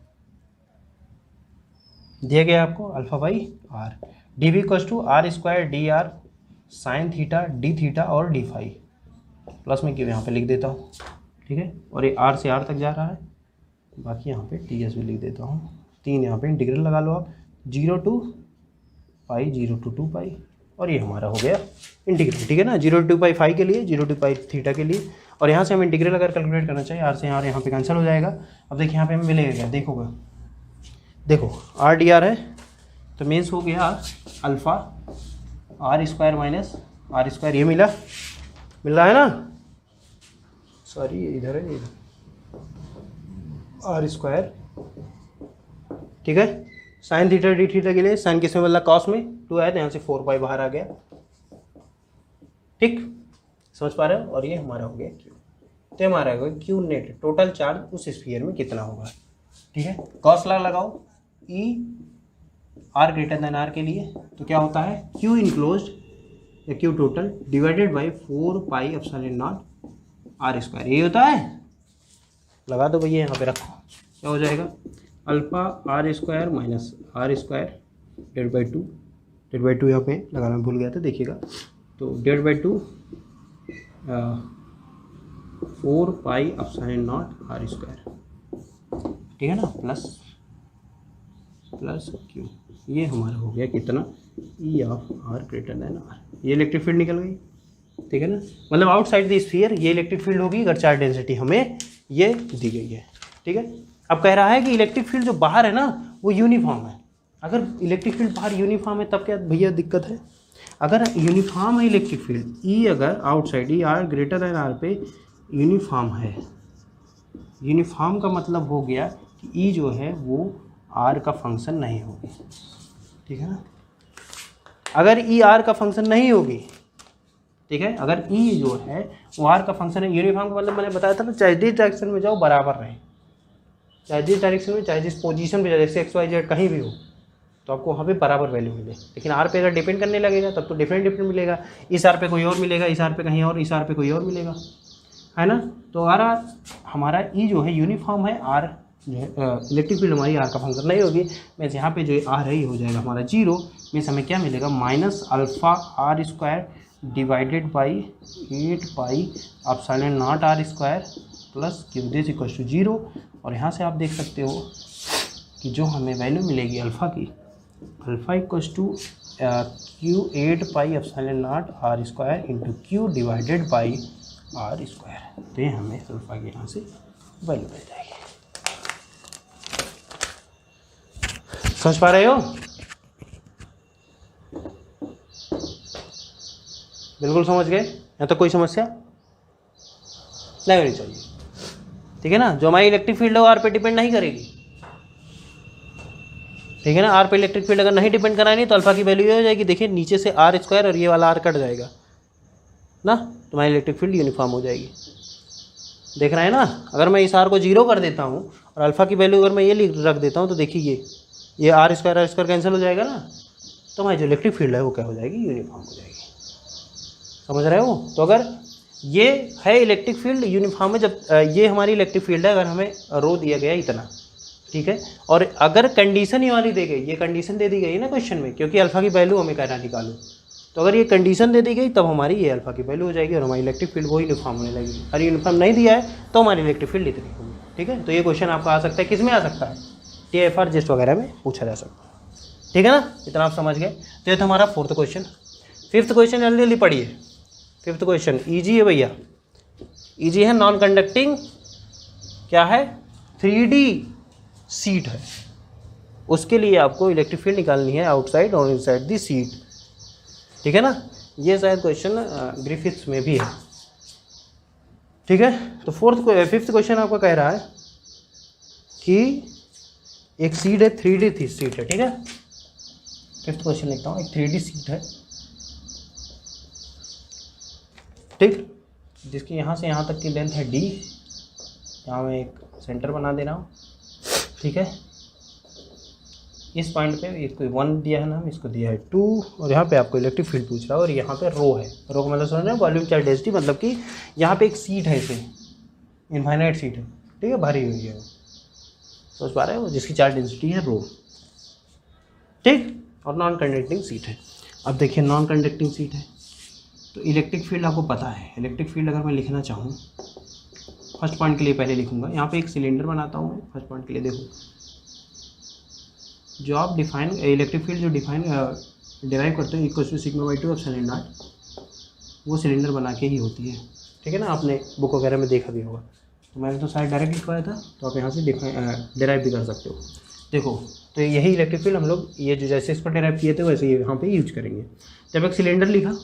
दिया गया आपको alpha by R, D V equal to R square D R sine theta D theta और डी फाई प्लस में क्यों यहाँ पे लिख देता हूँ, ठीक है। और ये आर से आर तक जा रहा है, बाकी यहाँ पे टी एस भी लिख देता हूँ। 3 यहाँ पे इंटीग्रल लगा लो आप, 0 to पाई 0 to 2 पाई, और ये हमारा हो गया इंटीग्रल, ठीक है ना। 0 to पाई फाई के लिए, 0 to पाई थीटा के लिए, और यहाँ से हम इंटीग्रल अगर कैलकुलेट करना चाहिए आर से आर यहाँ पे कैंसिल हो जाएगा। अब देखिए यहाँ पे हमें मिलेगा क्या, देखो आर डी आर है तो मीन्स हो गया alpha R square minus R square, ये मिल रहा है ना, सॉरी इधर है आर स्क्वायर, ठीक है। साइन थीटा डी थीटा के लिए साइन किस में बदला, कॉस में, 2 आया तो यहाँ से 4 पाई बाहर आ गया, ठीक, समझ पा रहे हो। और ये हमारा हो गया क्यू, तो हमारा हो गया क्यू नेट टोटल चार्ज उस स्फीयर में कितना होगा, ठीक है। कॉस लॉ लगाओ, E R greater than R के लिए तो क्या होता है क्यू इनक्लोज्ड या Q total divided by 4 pi epsilon not R square, यही होता है। लगा दो भैया यहाँ पे रखो, क्या हो जाएगा alpha R square minus R square डेढ़ बाई टू यहाँ पे लगाना भूल गया था, देखिएगा तो डेढ़ by two 4 pi epsilon not R square, ठीक है ना, प्लस क्यू, ये हमारा हो गया कितना E of R greater than R, ये इलेक्ट्रिक फील्ड निकल गई, ठीक है ना। मतलब आउटसाइड द स्फीयर ये इलेक्ट्रिक फील्ड होगी अगर चार्ज डेंसिटी हमें ये दी गई है, ठीक है। अब कह रहा है कि इलेक्ट्रिक फील्ड जो बाहर है ना वो यूनिफॉर्म है। अगर इलेक्ट्रिक फील्ड बाहर यूनिफॉर्म है तब क्या भैया दिक्कत है, अगर यूनिफॉर्म है इलेक्ट्रिक फील्ड ई, अगर outside E R greater than R पे यूनिफॉर्म है, यूनिफॉर्म का मतलब हो गया कि ई जो है वो आर का फंक्शन नहीं होगी, ठीक है ना। अगर ई आर का फंक्शन नहीं होगी, ठीक है, अगर ई जो है वो आर का फंक्शन है, यूनिफॉर्म का मतलब मैंने बताया था ना, चाहे जिस डायरेक्शन में जाओ बराबर रहे, चाहे जिस डायरेक्शन में, चाहे जिस पोजीशन पे, जैसे एक्स वाई जेड कहीं भी हो तो आपको वहाँ पे बराबर वैल्यू मिले। लेकिन आर पे अगर डिपेंड करने लगेगा तब तो डिफरेंट मिलेगा, इस आर पे कोई और मिलेगा, इस आर पे कहीं और, इस आर पे कोई और मिलेगा। है ना। तो आर आर हमारा ई जो है यूनिफॉर्म है, आर जो है इलेक्ट्रिक फील्ड हमारी आर का फंक्शन नहीं होगी, मीन्स यहाँ पे जो आर है ये हो जाएगा हमारा 0, मीन्स हमें क्या मिलेगा minus alpha R square divided by 8 pi epsilon not R square plus Q this equals to 0। और यहाँ से आप देख सकते हो कि जो हमें वैल्यू मिलेगी अल्फ़ा की, alpha equals to Q 8 pi epsilon not R square into Q divided by R square. तो ये हमें अल्फ़ा की यहाँ से वैल्यू मिल जाएगी। समझ पा रहे हो? बिल्कुल समझ गए? यहाँ तो कोई समस्या नहीं होनी चाहिए, ठीक है ना। जो हमारी इलेक्ट्रिक फील्ड है वो आर पे डिपेंड नहीं करेगी, ठीक है ना। आर पे इलेक्ट्रिक फील्ड अगर नहीं डिपेंड करानी तो अल्फा की वैल्यू ये हो जाएगी, देखिए नीचे से आर स्क्वायर और ये वाला आर कट जाएगा ना, तो हमारी इलेक्ट्रिक फील्ड यूनिफॉर्म हो जाएगी। देख रहे हैं ना। अगर मैं इस आर को 0 कर देता हूँ और अल्फा की वैल्यू अगर मैं ये रख देता हूँ तो देखिए ये आर स्क्वायर कैंसिल हो जाएगा ना, तो हमारी जो इलेक्ट्रिक फील्ड है वो क्या हो जाएगी, यूनिफॉर्म हो जाएगी। समझ रहे हो? तो अगर ये है इलेक्ट्रिक फील्ड यूनिफॉर्म है, जब ये हमारी इलेक्ट्रिक फील्ड है, अगर हमें रो दिया गया इतना, ठीक है, और अगर कंडीशन ये वाली दी गई, ये कंडीशन दे दी गई ना क्वेश्चन में, क्योंकि अल्फा की वैल्यू हमें कहना निकालो, तो अगर ये कंडीशन दे दी गई तब हमारी ये अल्फा की वैल्यू हो जाएगी और हमारी इलेक्ट्रिक फील्ड वो यूनिफॉर्म होने लगेगी। और यूनिफॉर्म नहीं दिया है तो हमारी इलेक्ट्रिक फील्ड इतनी होगी, ठीक है। तो ये क्वेश्चन आपका आ सकता है, किस में आ सकता है, TFR जिस्ट वगैरह में पूछा जा सकता है, ठीक है ना। इतना आप समझ गए। तो ये था हमारा 4th क्वेश्चन। 5th क्वेश्चन जल्दी जल्दी पढ़िए। 5th क्वेश्चन ईजी है भैया, ईजी है। नॉन कंडक्टिंग क्या है, 3D सीट है, उसके लिए आपको इलेक्ट्रिक फील्ड निकालनी है आउटसाइड और इनसाइड दी सीट, ठीक है ना। ये शायद क्वेश्चन ग्रिफिथ्स में भी है, ठीक है। तो 5th क्वेश्चन आपका कह रहा है कि एक सीट है, 3D थी सीट है, ठीक है। 5th क्वेश्चन लिखता हूँ, एक 3D सीट है, ठीक, जिसकी यहाँ से यहाँ तक की लेंथ है D। यहाँ मैं एक सेंटर बना दे रहा हूँ, ठीक है। इस पॉइंट पे इसको 1 दिया है ना, इसको दिया है 2, और यहाँ पे आपको इलेक्ट्रिक फील्ड पूछ रहा है, और यहाँ पे रो है। रो का मतलब समझ रहे हैं, वॉल्यूम चार्ज डेंसिटी, मतलब कि यहाँ पे एक सीट है, इसे इनफाइनाइट सीट है, ठीक है, भरी हुई है, समझ पा रहे हो, जिसकी चार्ज डेंसिटी है रो, ठीक, और नॉन कंडक्टिंग सीट है। अब देखिए नॉन कंडक्टिंग सीट है तो इलेक्ट्रिक फील्ड आपको पता है। इलेक्ट्रिक फील्ड अगर मैं लिखना चाहूँ, फर्स्ट पॉइंट के लिए पहले लिखूंगा, यहाँ पे एक सिलेंडर बनाता हूँ मैं फर्स्ट पॉइंट के लिए। देखो जो आप डिफाइन इलेक्ट्रिक फील्ड जो डिराइव करते हैं equal to sigma by 2 epsilon not, वो सिलेंडर बना के ही होती है, ठीक है ना। आपने बुक वगैरह में देखा भी होगा, तो मैंने तो शायद डायरेक्ट लिखवाया था, तो आप यहाँ से डिराइव भी कर सकते हो। देखो तो यही इलेक्ट्रिक फील्ड हम लोग ये जो जैसे इस पर डिराइव किए थे वैसे ये यहाँ पे यूज करेंगे। जब एक सिलेंडर लिखा,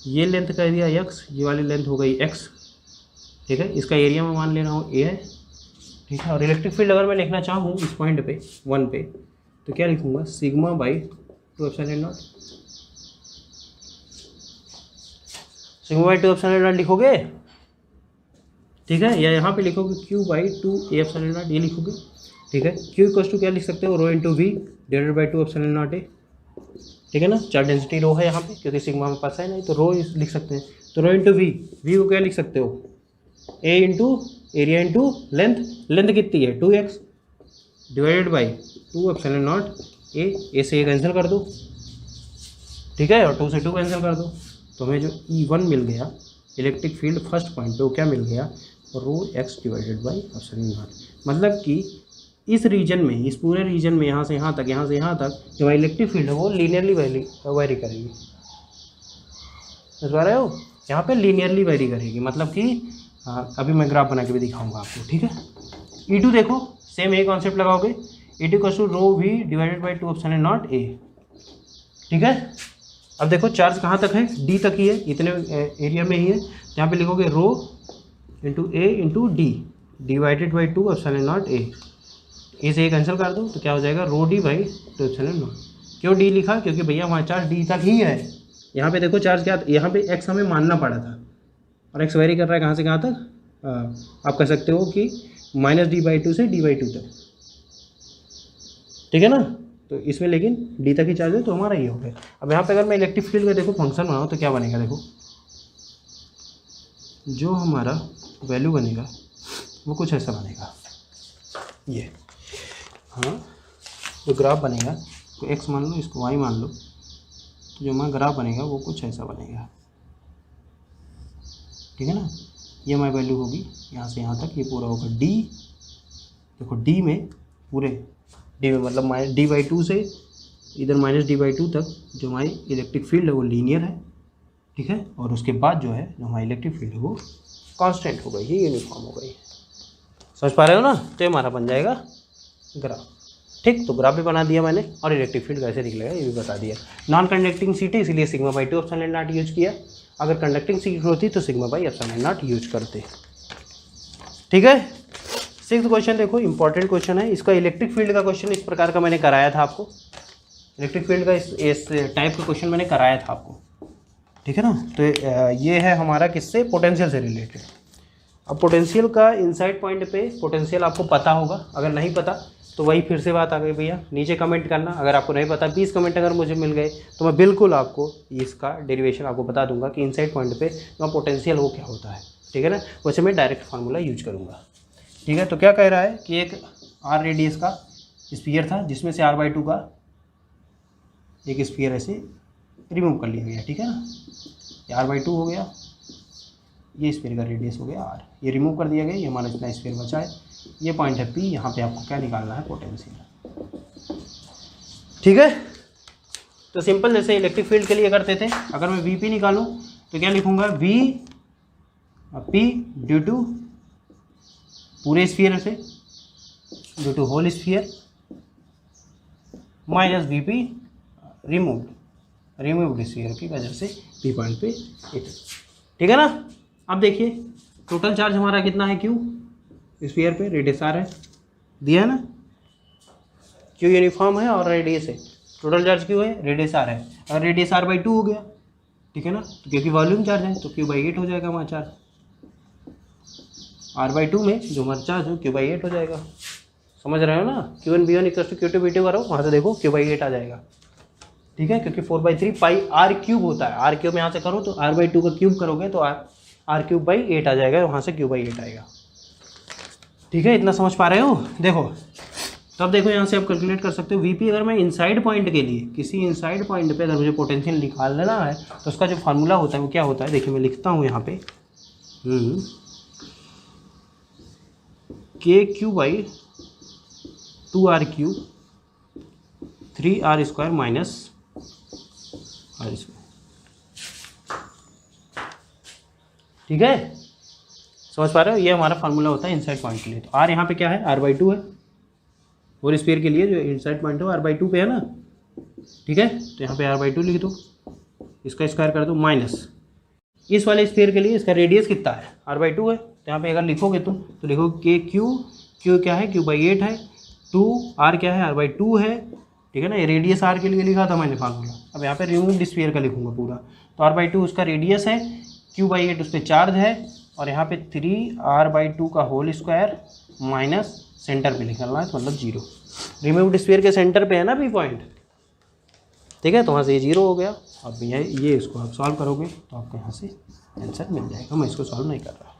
ये लेंथ कर दिया x, ये वाली लेंथ हो गई x, ठीक है। इसका एरिया मैं मान ले रहा हूँ a है, ठीक है। और इलेक्ट्रिक फील्ड अगर मैं लिखना चाहूँ इस पॉइंट पे 1 पे, तो क्या लिखूँगा, sigma by 2 epsilon not, sigma by 2 epsilon not लिखोगे, ठीक है, या यहाँ पे लिखोगे q by 2 a epsilon not, ये लिखोगे, ठीक है। q इक्वल्स टू क्या लिख सकते हो, rho into V divided by 2 epsilon not a, ठीक है ना। चार्ज डेंसिटी रो है यहाँ पे, क्योंकि सिग्मा में पास है नहीं, तो रो लिख सकते हैं। तो रो इंटू वी, वी को क्या लिख सकते हो, A into area into length, length कितनी है 2x divided by 2 epsilon naught A से ए कैंसिल कर दो, ठीक है, और 2 से 2 कैंसिल कर दो, तो हमें जो E1 मिल गया इलेक्ट्रिक फील्ड फर्स्ट पॉइंट पे, वो क्या मिल गया, रो x divided by epsilon not. मतलब कि इस रीजन में, इस पूरे रीजन में, यहाँ से यहाँ तक, यहाँ से यहाँ तक जो इलेक्ट्रिक फील्ड है वो लीनियरली वेरी करेगी, समझ पा रहे हो, यहाँ पे लीनियरली वेरी करेगी। मतलब कि अभी मैं ग्राफ बना के भी दिखाऊंगा आपको, ठीक है। E2 देखो सेम यही कॉन्सेप्ट लगाओगे, E2 equals to rho V divided by 2 epsilon not a, ठीक है। अब देखो चार्ज कहाँ तक है, D तक ही है, इतने एरिया में ही है, यहाँ पे लिखोगे rho into a into D divided by 2 epsilon not a, A से कैंसिल कर दो, तो क्या हो जाएगा, rho D by 2 epsilon naught. क्यों डी लिखा, क्योंकि भैया हमारा चार्ज डी तक ही है। यहाँ पे देखो चार्ज क्या, यहाँ पे एक्स हमें मानना पड़ा था, और एक्स वेरी कर रहा है कहाँ से कहाँ तक, आप कह सकते हो कि -d/2 से d/2 तक, ठीक है ना। तो इसमें लेकिन डी तक ही चार्ज है, तो हमारा ये हो गया। अब यहाँ पे अगर मैं इलेक्ट्रिक फील्ड का देखो फंक्शन बनाऊँ तो क्या बनेगा, देखो जो हमारा वैल्यू बनेगा वो कुछ ऐसा बनेगा, ये हाँ जो ग्राफ बनेगा तो x मान लो, इसको y मान लो, तो जो हमारा ग्राफ बनेगा वो कुछ ऐसा बनेगा, ठीक है ना। ये हमारी वैल्यू होगी यहाँ से यहाँ तक, ये पूरा होगा d, देखो d में पूरे d में मतलब -d/2 से इधर -d/2 तक जो हमारी इलेक्ट्रिक फील्ड है वो लीनियर है, ठीक है। और उसके बाद जो है जो हमारी इलेक्ट्रिक फील्ड है वो कांस्टेंट हो गई, ये यूनिफॉर्म हो गई। समझ पा रहे हो ना। तो ये हमारा बन जाएगा ग्राफ, ठीक। तो ग्राफ भी बना दिया मैंने और इलेक्ट्रिक फील्ड कैसे निकलेगा ये भी बता दिया। नॉन कंडक्टिंग सीट है इसलिए σ/2 एप्सिलॉन नॉट यूज किया, अगर कंडक्टिंग सीट होती तो σ/एप्सिलॉन नॉट यूज करते, ठीक है। 6th क्वेश्चन देखो, इंपॉर्टेंट क्वेश्चन है। इसका इलेक्ट्रिक फील्ड का क्वेश्चन इस प्रकार का मैंने कराया था आपको, इलेक्ट्रिक फील्ड का इस टाइप का क्वेश्चन मैंने कराया था आपको, ठीक है ना। तो ये है हमारा किससे, पोटेंशियल से रिलेटेड। अब पोटेंशियल का इनसाइड पॉइंट पे पोटेंशियल आपको पता होगा, अगर नहीं पता तो वही फिर से बात आ गई भैया, नीचे कमेंट करना। अगर आपको नहीं पता 20 कमेंट अगर मुझे मिल गए तो मैं बिल्कुल आपको इसका डेरिवेशन आपको बता दूंगा कि इनसाइड पॉइंट पे जो पोटेंशियल वो क्या होता है, ठीक है ना। वैसे मैं डायरेक्ट फार्मूला यूज करूँगा, ठीक है। तो क्या कह रहा है कि एक r रेडियस का स्फीयर था जिसमें से r/2 का एक स्फीयर ऐसे रिमूव कर लिया गया, ठीक है ना। ये r/2 हो गया, ये स्फीयर का रेडियस हो गया r, ये रिमूव कर दिया गया, ये हमारा जितना स्फीयर बचा है, ये पॉइंट है P, यहाँ पे आपको क्या निकालना है, पोटेंशियल, ठीक है। तो सिंपल जैसे इलेक्ट्रिक फील्ड के लिए करते थे, अगर मैं Vp निकालूँ तो क्या लिखूँगा, Vp ड्यू टू पूरे स्फीयर से, due to whole sphere minus Vp removed sphere की वजह से P पॉइंट पे, ठीक है ना। अब देखिए टोटल चार्ज हमारा कितना है, Q स्फीयर पे, रेडियस r है, दिया है ना, Q यूनिफॉर्म है और रेडियस है, टोटल चार्ज Q है, रेडियस r है। अगर रेडियस r/2 हो गया, ठीक है ना, तो क्योंकि वॉल्यूम चार्ज है तो Q/8 हो जाएगा हमारा चार्ज, r/2 में जो हमारा चार्ज है Q/8 हो जाएगा। समझ रहे हो ना, Q1 V1 = Q2 V2 करो, वहाँ से देखो Q/8 आ जाएगा, ठीक है। क्योंकि 4/3 पाई r³ होता है, r³ यहाँ से करो तो r/2 का क्यूब करोगे तो r³/8 आ जाएगा, वहाँ से Q/8 आएगा, ठीक है। इतना समझ पा रहे हो। देखो तब देखो यहाँ से आप कैलकुलेट कर सकते हो Vp। अगर मैं इनसाइड पॉइंट के लिए किसी इनसाइड पॉइंट पे अगर मुझे पोटेंशियल निकाल लेना है तो उसका जो फार्मूला होता है वो क्या होता है, देखिए मैं लिखता हूँ यहाँ पे, KQ/2r³ 3r² माइनस r², ठीक है। समझ पा रहे हो, ये हमारा फार्मूला होता है इनसाइड पॉइंट के लिए। तो r यहाँ पे क्या है, r/2 है, और स्फीयर के लिए जो इनसाइड पॉइंट है वो r/2 पे है ना, ठीक है। तो यहाँ पे r/2 लिख दो, इसका स्क्वायर कर दो, माइनस इस वाले स्फीयर के लिए इसका रेडियस कितना है, r/2 है, तो यहाँ पे अगर लिखोगे तुम तो लिखोगे Q क्या है, Q/8 है, 2r क्या है, r/2 है, ठीक है ना। ये रेडियस r के लिए लिखा था मैंने फार्मूला। अब यहाँ पे रिमूव्ड स्फीयर का लिखूंगा पूरा, तो r/2 उसका रेडियस है, Q/8 उस पर चार्ज है, और यहाँ पे 3r/2 का होल स्क्वायर माइनस सेंटर पे निकलना है तो मतलब 0। रिमूव्ड स्फीयर के सेंटर पे है ना P पॉइंट, ठीक है। तो वहाँ से ये 0 हो गया। अब ये इसको आप सॉल्व करोगे तो आपको यहाँ से आंसर मिल जाएगा, मैं इसको सॉल्व नहीं कर रहा,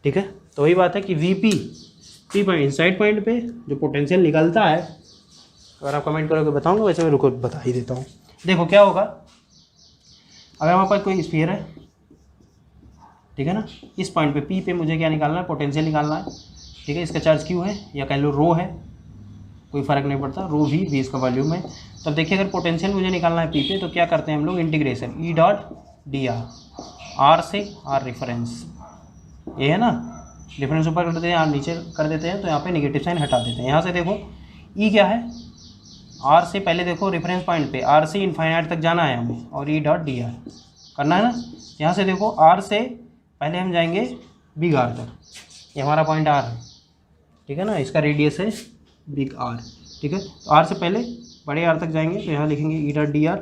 ठीक है। तो वही बात है कि Vp P point inside point पे जो पोटेंशियल निकलता है, अगर आप कमेंट करोगे बताऊँगा, वैसे मैं रुको बता ही देता हूँ। देखो क्या होगा, अगर हमारे पास कोई स्फीयर है, ठीक है ना, इस पॉइंट पे P पे मुझे क्या निकालना है, पोटेंशियल निकालना है, ठीक है। इसका चार्ज Q है या कह लो रो है, कोई फ़र्क नहीं पड़ता, रो V इसका वॉल्यूम है। तो अब देखिए अगर पोटेंशियल मुझे निकालना है P पे तो क्या करते हैं हम लोग, इंटीग्रेशन E.dr, R से R रेफरेंस, ये है ना, डिफरेंस ऊपर कर देते हैं, R नीचे कर देते हैं, तो यहाँ पे नेगेटिव साइन हटा देते हैं। यहाँ से देखो E क्या है, R से पहले देखो रेफरेंस पॉइंट पे R से इनफाइनाइट तक जाना है हमें, और E.dr करना है ना। यहाँ से देखो R से पहले हम जाएंगे बिग R तक, ये हमारा पॉइंट R है, ठीक है ना, इसका रेडियस है बिग R, ठीक है। तो R से पहले बड़े R तक जाएंगे तो यहाँ लिखेंगे E.dr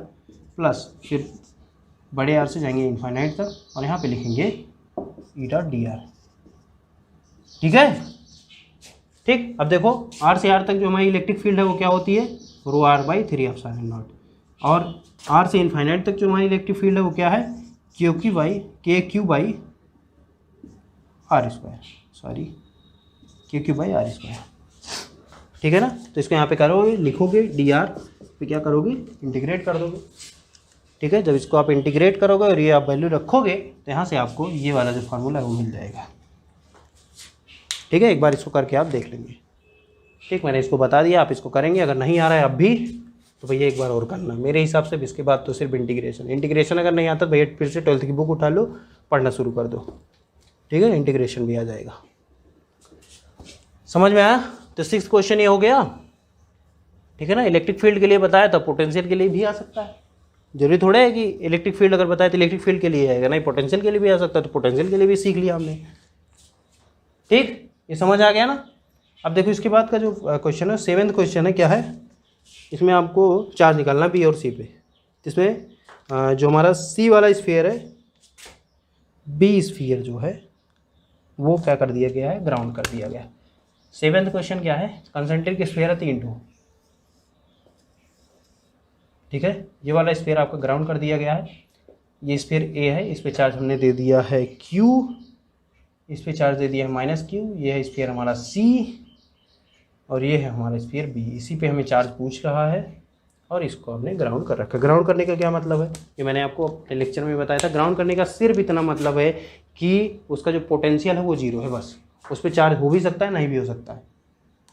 प्लस फिर बड़े R से जाएंगे इनफाइनाइट तक और यहाँ पे लिखेंगे E.dr, ठीक है। ठीक, अब देखो R से R तक जो हमारी इलेक्ट्रिक फील्ड है वो क्या होती है, ρr/3ε0, और R से इनफाइनाइट तक जो हमारी इलेक्ट्रिक फील्ड है वो क्या है, KQ/2r R square, sorry Q by R square, ठीक है ना। तो इसको यहाँ पे करोगे, लिखोगे डी आर, फिर क्या करोगे, इंटीग्रेट कर दोगे, ठीक है। जब इसको आप इंटीग्रेट करोगे और ये आप वैल्यू रखोगे तो यहाँ से आपको ये वाला जो फार्मूला है वो मिल जाएगा, ठीक है। एक बार इसको करके आप देख लेंगे, ठीक। मैंने इसको बता दिया, आप इसको करेंगे। अगर नहीं आ रहा है अब भी तो भैया एक बार और करना मेरे हिसाब से। इसके बाद तो सिर्फ इंटीग्रेशन अगर नहीं आता तो भैया फिर से 12th की बुक उठा लो, पढ़ना शुरू कर दो, ठीक है। इंटीग्रेशन भी आ जाएगा, समझ में आया। तो 6th क्वेश्चन ये हो गया, ठीक है ना। इलेक्ट्रिक फील्ड के लिए बताया तो पोटेंशियल के लिए भी आ सकता है। जरूरी थोड़ा है कि इलेक्ट्रिक फील्ड अगर बताया तो इलेक्ट्रिक फील्ड के लिए आएगा, नहीं, पोटेंशियल के लिए भी आ सकता है। तो पोटेंशियल के लिए भी सीख लिया हमने, ठीक। ये समझ आ गया ना। अब देखो इसके बाद का जो क्वेश्चन है 7th क्वेश्चन है, क्या है इसमें आपको चार्ज निकालना बी और सी पे। इसमें जो हमारा सी वाला स्फीयर है, बी स्फीयर जो है वो क्या कर दिया गया है, ग्राउंड कर दिया गया। 7th क्वेश्चन क्या है, कंसेंट्रिक स्फीयर है 3 2, ठीक है। ये वाला स्फीयर आपका ग्राउंड कर दिया गया है। ये स्फीयर ए है, इस पे चार्ज हमने दे दिया है क्यू, इस पे चार्ज दे दिया है -q। ये है स्फीयर हमारा सी और ये है हमारा स्फीयर बी। इसी पे हमें चार्ज पूछ रहा है और इसको हमने ग्राउंड कर रखा है। ग्राउंड करने का क्या मतलब है, ये मैंने आपको अपने लेक्चर में बताया था। ग्राउंड करने का सिर्फ इतना मतलब है कि उसका जो पोटेंशियल है वो 0 है, बस। उस पर चार्ज हो भी सकता है, नहीं भी हो सकता है,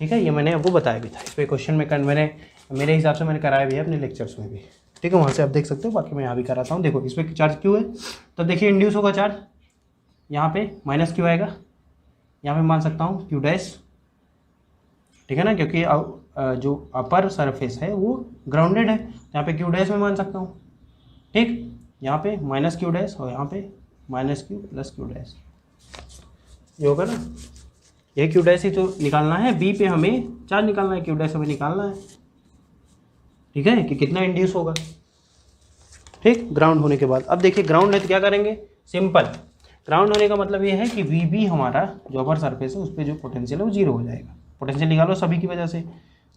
ठीक है। ये मैंने आपको बताया भी था। इस पर क्वेश्चन में मैंने मेरे हिसाब से मैंने कराया भी है अपने लेक्चर्स में भी, ठीक है। वहाँ से आप देख सकते हो, बाकी मैं यहाँ भी कराता हूँ। देखो इस पर चार्ज क्यों है, तो देखिए इंड्यूस होगा चार्ज, यहाँ पे -q आएगा, यहाँ पे मान सकता हूँ q डैश, ठीक है ना, क्योंकि जो अपर सरफेस है वो ग्राउंडेड है। यहाँ पे q डैश में मान सकता हूँ, ठीक। यहाँ पे -q डैश और यहाँ पे -q + q डैश, ये होगा ना। ये q डैश ही तो निकालना है, बी पे हमें चार्ज निकालना है, q डैश हमें निकालना है, ठीक है, कि कितना इंड्यूस होगा, ठीक। ग्राउंड होने के बाद अब देखिए ग्राउंड है तो क्या करेंगे, सिंपल। ग्राउंड होने का मतलब ये है कि वी बी हमारा जो अपर सरफेस है उस पर जो पोटेंशियल है वो 0 हो जाएगा। पोटेंशियल निकालो सभी की वजह से,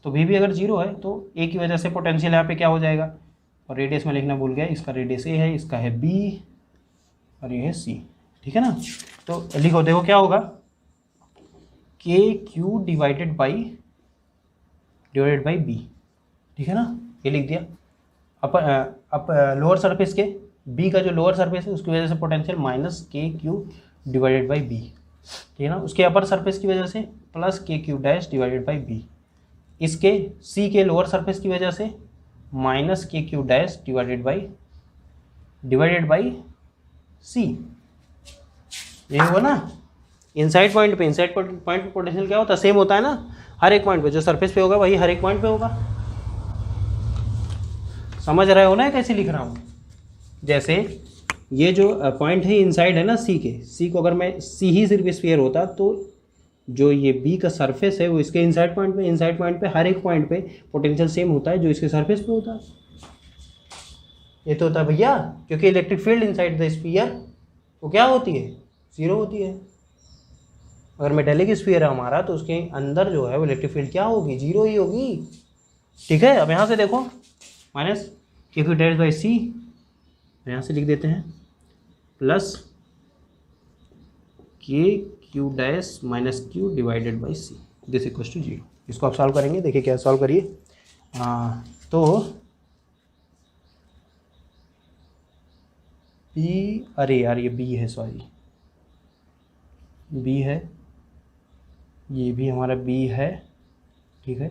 तो वी बी अगर 0 है तो ए की वजह से पोटेंशियल यहाँ पे क्या हो जाएगा, और रेडियस में लिखना भूल गया, इसका रेडियस ए है, इसका है बी और ये है सी, ठीक है ना। तो लिखो, देखो क्या होगा, के क्यू डिवाइडेड बाई बी, ठीक है ना, ये लिख दिया। अपर लोअर सरफेस के बी का जो लोअर सरफेस है उसकी वजह से potential -kq divided by B, ठीक है ना। उसके अपर सरफेस की वजह से +kq dash divided by B. इसके सी के लोअर सरफेस की वजह से -kq dash divided by C. ये हुआ ना। इनसाइड पॉइंट पे पोटेंशियल क्या होता है, सेम होता है ना, हर एक पॉइंट पे जो सरफेस पे होगा वही हर एक पॉइंट पे होगा। समझ रहे हो ना कैसे लिख रहा हूँ। जैसे ये जो पॉइंट है इनसाइड है ना सी के, सी को अगर मैं सी ही सिर्फ स्फीयर होता तो जो ये बी का सरफेस है वो इसके इनसाइड पॉइंट पे हर एक पॉइंट पे पोटेंशियल सेम होता है जो इसके सरफेस पे होता है। ये तो होता है भैया, क्योंकि electric field inside the sphere वो क्या होती है, 0 होती है। अगर मेटेलिक स्फीयर है हमारा तो उसके अंदर जो है वो इलेक्ट्रिक फील्ड क्या होगी, 0 ही होगी, ठीक है। अब यहाँ से देखो -kq डैश बाई सी, यहाँ से लिख देते हैं +kq dash -q divided by C, this equals to 0। इसको आप सॉल्व करेंगे, देखिए क्या सॉल्व करिए। तो बी, अरे यार ये बी है, सॉरी बी है, ये भी हमारा बी है, ठीक है।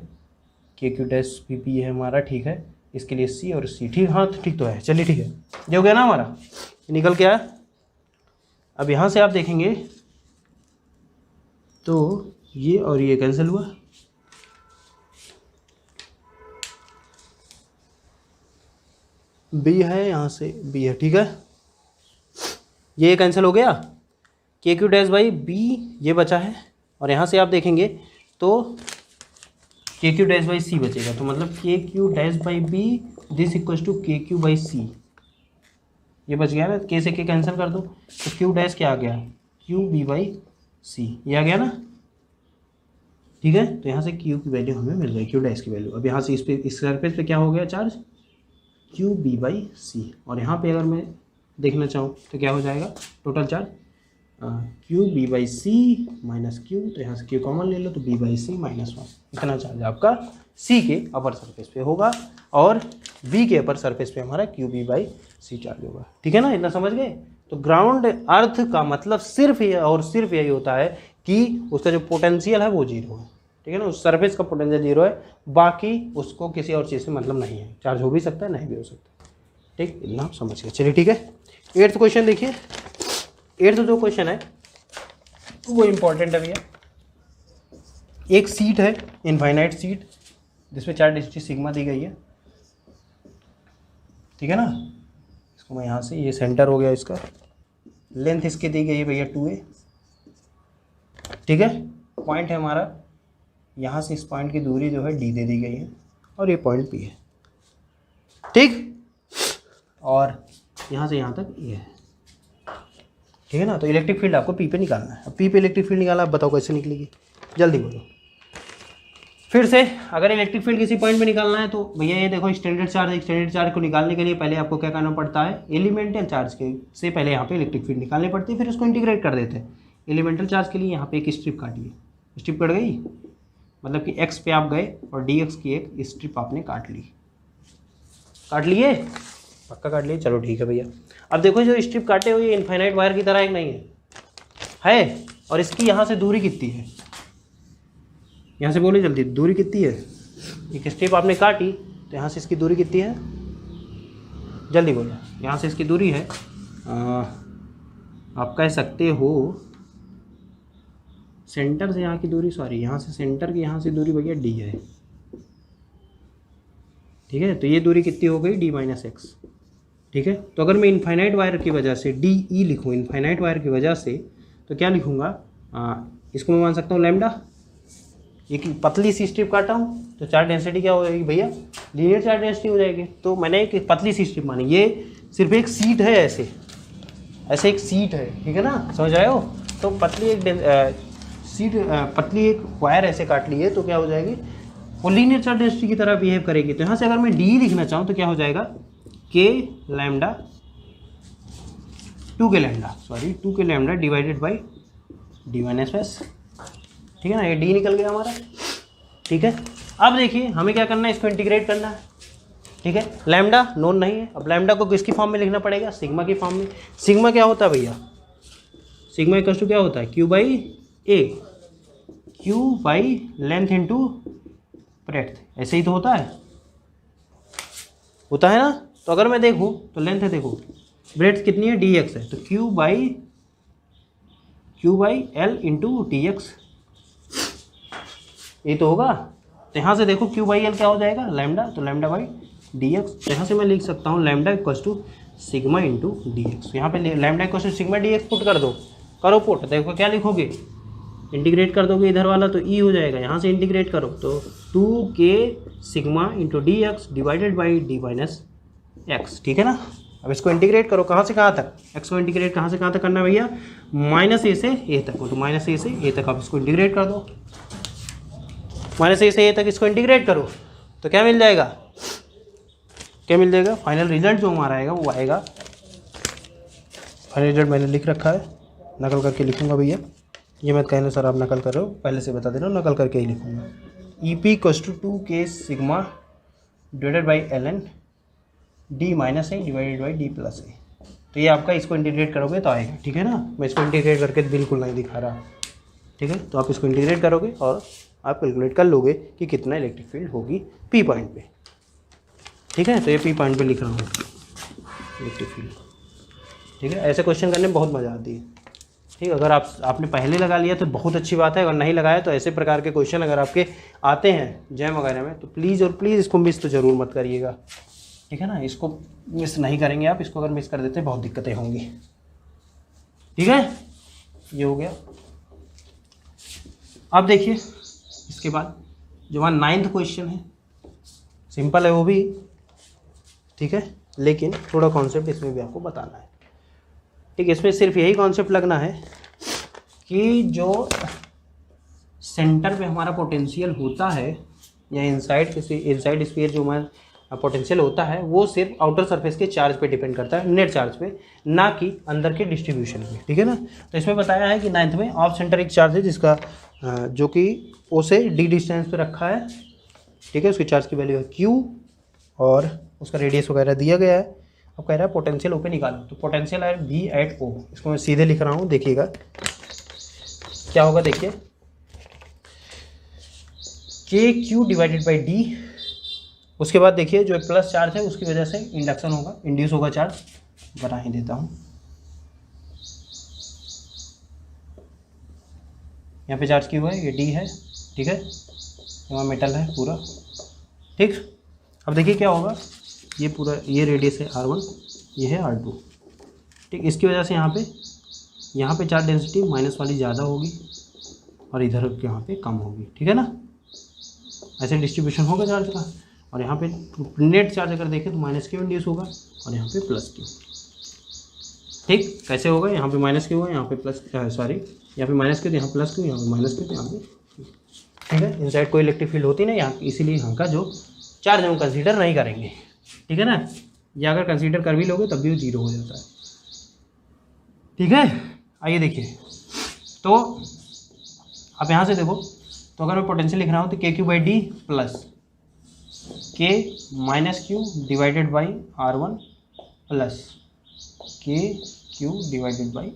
kq डैश भी बी है हमारा, ठीक है। इसके लिए सी और सी, ठीक, हाँ ठीक तो है, चलिए ठीक है, ये हो गया ना हमारा, निकल के आया। अब यहाँ से आप देखेंगे तो ये और ये कैंसिल हुआ, बी है, यहाँ से बी है, ठीक है। ये कैंसिल हो गया, kq डैश बाई बी ये बचा है, और यहाँ से आप देखेंगे तो kq डैश बाई सी बचेगा। तो मतलब kq dash by B this equals to kq by C, ये बच गया ना। k से k कैंसिल कर दो तो q डैश क्या आ गया, qb बाई सी, ये आ गया ना, ठीक है। तो यहाँ से q की वैल्यू हमें मिल गई, q डैश की वैल्यू। अब यहाँ से इस सरफेस पे क्या हो गया चार्ज, qb बाई सी, और यहाँ पे अगर मैं देखना चाहूँ तो क्या हो जाएगा total charge Q B by C minus Q, तो यहाँ से क्यू कॉमन ले लो तो बी बाई सी माइनस 1, इतना चार्ज आपका सी के अपर सरफेस पे होगा और बी के अपर सरफेस पे हमारा Q B by C charge होगा। ठीक है ना, इतना समझ गए। तो ग्राउंड अर्थ का मतलब सिर्फ ये और सिर्फ यही होता है कि उसका जो पोटेंशियल है वो जीरो है। ठीक है ना, उस सरफेस का पोटेंशियल जीरो है, बाकी उसको किसी और चीज़ से मतलब नहीं है। चार्ज हो भी सकता है, नहीं भी हो सकता। ठीक, इतना आप समझ गए। चलिए ठीक है, 8th क्वेश्चन देखिए। 8th जो क्वेश्चन है वो इम्पोर्टेंट है भैया। एक सीट है, इनफाइनाइट सीट, जिसमें 4 डेंसिटी सिग्मा दी गई है। ठीक है ना, इसको मैं यहाँ से, ये सेंटर हो गया इसका, लेंथ इसकी दी गई है भैया 2a। ठीक है, पॉइंट है हमारा, यहाँ से इस पॉइंट की दूरी जो है d दे दी गई है और ये पॉइंट p है। ठीक, और यहाँ से यहाँ तक ये है। ठीक है ना, तो इलेक्ट्रिक फील्ड आपको p पे निकालना है। अब p पे इलेक्ट्रिक फील्ड निकाला, आप बताओ कैसे निकलेगी, जल्दी बोलो। फिर से अगर इलेक्ट्रिक फील्ड किसी पॉइंट पे निकालना है तो भैया ये देखो स्टैंडर्ड चार्ज को निकालने के लिए पहले आपको क्या करना पड़ता है, एलिमेंटल चार्ज के से पहले यहाँ पे इलेक्ट्रिक फील्ड निकालनी पड़ती है, फिर उसको इंटीग्रेट कर देते हैं। एलिमेंटल चार्ज के लिए यहाँ पे एक स्ट्रिप काटिए, स्ट्रिप कट गई, मतलब कि x पे आप गए और dx की एक स्ट्रिप आपने काट ली। काट लिए, पक्का काट लिए, चलो ठीक है भैया। अब देखो जो स्ट्रिप काटे हुए इनफाइनाइट वायर की तरह एक नहीं है, और इसकी यहाँ से दूरी कितनी है, यहाँ से बोले जल्दी, दूरी कितनी है। एक स्ट्रिप आपने काटी तो यहाँ से इसकी दूरी कितनी है, जल्दी बोलो। यहाँ से इसकी दूरी है, आप कह सकते हो सेंटर से यहाँ की दूरी, सॉरी यहाँ से सेंटर की यहाँ से दूरी भैया d है। ठीक है, तो ये दूरी कितनी हो गई, d माइनस एक्स। ठीक है, तो अगर मैं इनफाइनाइट वायर की वजह से डी ई लिखूँ, इनफाइनाइट वायर की वजह से, तो क्या लिखूँगा, इसको मैं मान सकता हूँ लैम्डा। एक पतली सी स्ट्रिप काटा हूँ तो चार्ज डेंसिटी क्या हो जाएगी भैया, लीनियर चार्ज डेंसिटी हो जाएगी। तो मैंने एक पतली सी स्ट्रिप मानी, ये सिर्फ एक सीट है, ऐसे एक सीट है। ठीक है ना, समझ आए हो। तो पतली एक सीट, पतली एक वायर ऐसे काट ली है तो क्या हो जाएगी, वो लीनियर चार्ज डेंसिटी की तरह बिहेव करेगी। तो यहाँ से अगर मैं डी लिखना चाहूँ तो क्या हो जाएगा, के लैम्डा 2 के lambda divided by D minus S. ठीक है ना, ये डी निकल गया हमारा। ठीक है, अब देखिए हमें क्या करना है, इसको इंटीग्रेट करना है। ठीक है, लैम्डा नोन नहीं है, अब लैम्डा को किसकी फॉर्म में लिखना पड़ेगा, सिग्मा की फॉर्म में। सिग्मा क्या होता है भैया, सिग्मा इक्वल टू क्या होता है, Q by A, Q by length into breadth, ऐसे ही तो होता है ना। तो अगर मैं देखूँ तो लेंथ है, देखो ब्रेड्थ कितनी है, डी एक्स है, तो Q by L into D x, ये तो होगा। तो यहाँ से देखो क्यू बाई एल क्या हो जाएगा, लैम्डा, तो लैम्डा बाई डी एक्स। तो यहाँ से मैं लिख सकता हूँ lambda equals to sigma into D X. यहाँ पे lambda equals to sigma D X put कर दो, करो पुट, देखो क्या लिखोगे, इंटीग्रेट कर दोगे इधर वाला तो ई हो जाएगा, यहाँ से इंटीग्रेट करो तो 2k sigma into D x divided by D minus x. ठीक है ना, अब इसको इंटीग्रेट करो, कहाँ से कहाँ तक, एक्स को इंटीग्रेट कहाँ से कहाँ तक करना है भैया, माइनस ए से ए तक हो, तो माइनस ए से ए तक आप इसको इंटीग्रेट कर दो, माइनस ए से ए तक इसको इंटीग्रेट करो तो क्या मिल जाएगा, फाइनल रिजल्ट जो हमारा आएगा वो आएगा, फाइनल रिजल्ट मैंने लिख रखा है, नकल करके लिखूंगा भैया, ये मत कहना सर आप नकल कर रहे हो, पहले से बता दे रहा हूँ, नकल करके ही लिखूंगा। E P equals to 2k sigma divided by L N D minus A divided by D plus A. तो ये आपका, इसको इंटीग्रेट करोगे तो आएगा। ठीक है ना, मैं इसको इंटीग्रेट करके बिल्कुल नहीं दिखा रहा। ठीक है, तो आप इसको इंटीग्रेट करोगे और आप कैलकुलेट कर लोगे कि कितना इलेक्ट्रिक फील्ड होगी पी पॉइंट पे। ठीक है, तो ये पी पॉइंट पे लिख रहा हूँ इलेक्ट्रिक फील्ड। ठीक है, ऐसे क्वेश्चन करने में बहुत मज़ा आती है। ठीक, अगर आपने पहले लगा लिया तो बहुत अच्छी बात है, अगर नहीं लगाया तो ऐसे प्रकार के क्वेश्चन अगर आपके आते हैं जैम वगैरह में तो प्लीज़ और प्लीज़ इसको मिस तो ज़रूर मत करिएगा। ठीक है ना, इसको मिस नहीं करेंगे आप, इसको अगर मिस कर देते हैं बहुत दिक्कतें होंगी। ठीक है, ये हो गया। अब देखिए इसके बाद जो हमारा 9th क्वेश्चन है, सिंपल है वो भी। ठीक है, लेकिन थोड़ा कॉन्सेप्ट इसमें भी आपको बताना है। ठीक, इसमें सिर्फ यही कॉन्सेप्ट लगना है कि जो सेंटर पे हमारा पोटेंशियल होता है या इनसाइड स्फीयर जो हमारा पोटेंशियल होता है वो सिर्फ आउटर सरफेस के चार्ज पे डिपेंड करता है, नेट चार्ज पे, ना कि अंदर के डिस्ट्रीब्यूशन पे, ठीक है ना। तो इसमें बताया है कि 9th में ऑफ सेंटर एक चार्ज है जिसका जो कि ओ से डी डिस्टेंस पे रखा है, ठीक है। उसकी चार्ज की वैल्यू है Q और उसका रेडियस वगैरह दिया गया है। अब कह रहा है पोटेंशियल ओ पे निकालो, तो पोटेंशियल है V एट O। इसको मैं सीधे लिख रहा हूँ, देखिएगा क्या होगा। देखिए KQ डिवाइडेड बाई D, उसके बाद देखिए जो प्लस चार्ज है उसकी वजह से इंडक्शन होगा, इंड्यूस होगा चार्ज, बना ही देता हूँ। यहाँ पे चार्ज क्यों है, ये D है, ठीक है, यहाँ मेटल है पूरा, ठीक। अब देखिए क्या होगा, ये पूरा ये रेडियस है R1, ये है R2, ठीक। इसकी वजह से यहाँ पे चार्ज डेंसिटी माइनस वाली ज़्यादा होगी और इधर यहाँ पे कम होगी, ठीक है ना। ऐसे डिस्ट्रीब्यूशन होगा चार्ज का। और यहाँ पे नेट चार्ज अगर देखें तो -Q इंड्यूस होगा और यहाँ पे +Q, ठीक। कैसे होगा, यहाँ पे -Q होगा, यहाँ पे प्लस, सॉरी यहाँ पे -Q, यहाँ +Q, यहाँ पे -Q, यहाँ पे, ठीक है। इनसाइड कोई इलेक्ट्रिक फील्ड होती ना यहाँ, इसीलिए यहाँ का जो चार्ज हम कंसीडर नहीं करेंगे, ठीक है ना। या अगर कंसीडर कर भी लोगे तब भी वो 0 हो जाता है, ठीक है। आइए देखिए, तो आप यहाँ से देखो, तो अगर मैं पोटेंशियल लिख रहा हूँ तो KQ by D plus K minus Q divided by R1 plus KQ divided by,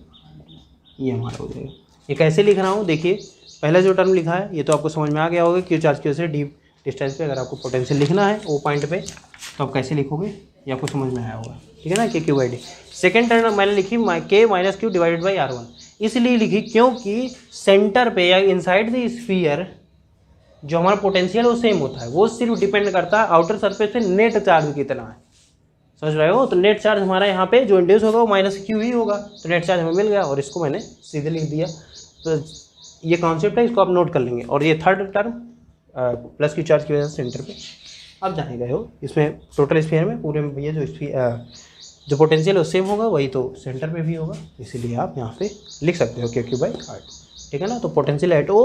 ये हमारा हो जाएगा। ये कैसे लिख रहा हूँ, देखिए पहला जो टर्म लिखा है ये तो आपको समझ में आ गया होगा, Q चार्ज की वजह से D डिस्टेंस पे अगर आपको पोटेंशियल लिखना है O पॉइंट पे तो आप कैसे लिखोगे ये आपको समझ में आया होगा, ठीक है ना। KQ by D। Second term मैंने लिखी K minus Q divided by R1, इसलिए लिखी क्योंकि सेंटर पे या इनसाइड द स्फीयर जो हमारा पोटेंशियल वो सेम होता है, वो सिर्फ डिपेंड करता है आउटर सरफेस पे नेट चार्ज कितना है, समझ रहे हो। तो नेट चार्ज हमारा यहाँ पे जो इंड्यूस होगा वो -Q ही होगा, तो नेट चार्ज हमें मिल गया और इसको मैंने सीधे लिख दिया। तो ये कॉन्सेप्ट है, इसको आप नोट कर लेंगे। और ये थर्ड टर्म +Q चार्ज की वजह से सेंटर पे आप जाने गए हो, इसमें टोटल स्फीयर में पूरे में भैया जो पोटेंशियल है सेम होगा, वही तो सेंटर पे भी होगा, इसीलिए आप यहाँ पे लिख सकते हो KQ बाई R, ठीक है ना। तो पोटेंशियल एट O,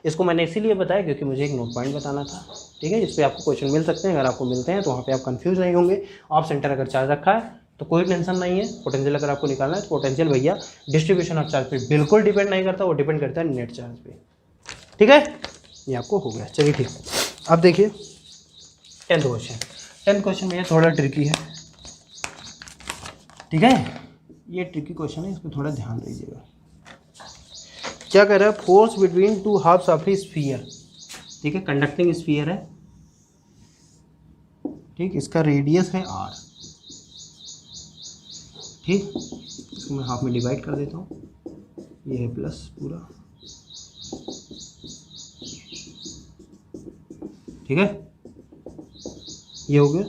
इसको मैंने इसीलिए बताया क्योंकि मुझे एक नोट पॉइंट बताना था, ठीक है। इस पर आपको क्वेश्चन मिल सकते हैं, अगर आपको मिलते हैं तो वहाँ पे आप कंफ्यूज नहीं होंगे। ऑफ सेंटर अगर चार्ज रखा है तो कोई टेंशन नहीं है, पोटेंशियल अगर आपको निकालना है तो पोटेंशियल भैया डिस्ट्रीब्यूशन ऑफ चार्ज पे बिल्कुल डिपेंड नहीं करता, वो डिपेंड करता है नेट चार्ज पे, ठीक है। ये आपको हो गया, चलिए ठीक। अब देखिए 10th क्वेश्चन। 10th क्वेश्चन भैया थोड़ा ट्रिकी है, ठीक है। ये ट्रिकी क्वेश्चन है, इस पर थोड़ा ध्यान दीजिएगा। क्या कह रहा है, force between two halves of a sphere, ठीक है, कंडक्टिंग स्फीयर है, ठीक। इसका रेडियस है R, ठीक। इसको मैं हाफ में डिवाइड कर देता हूँ, ये है प्लस पूरा, ठीक है, ये हो गया।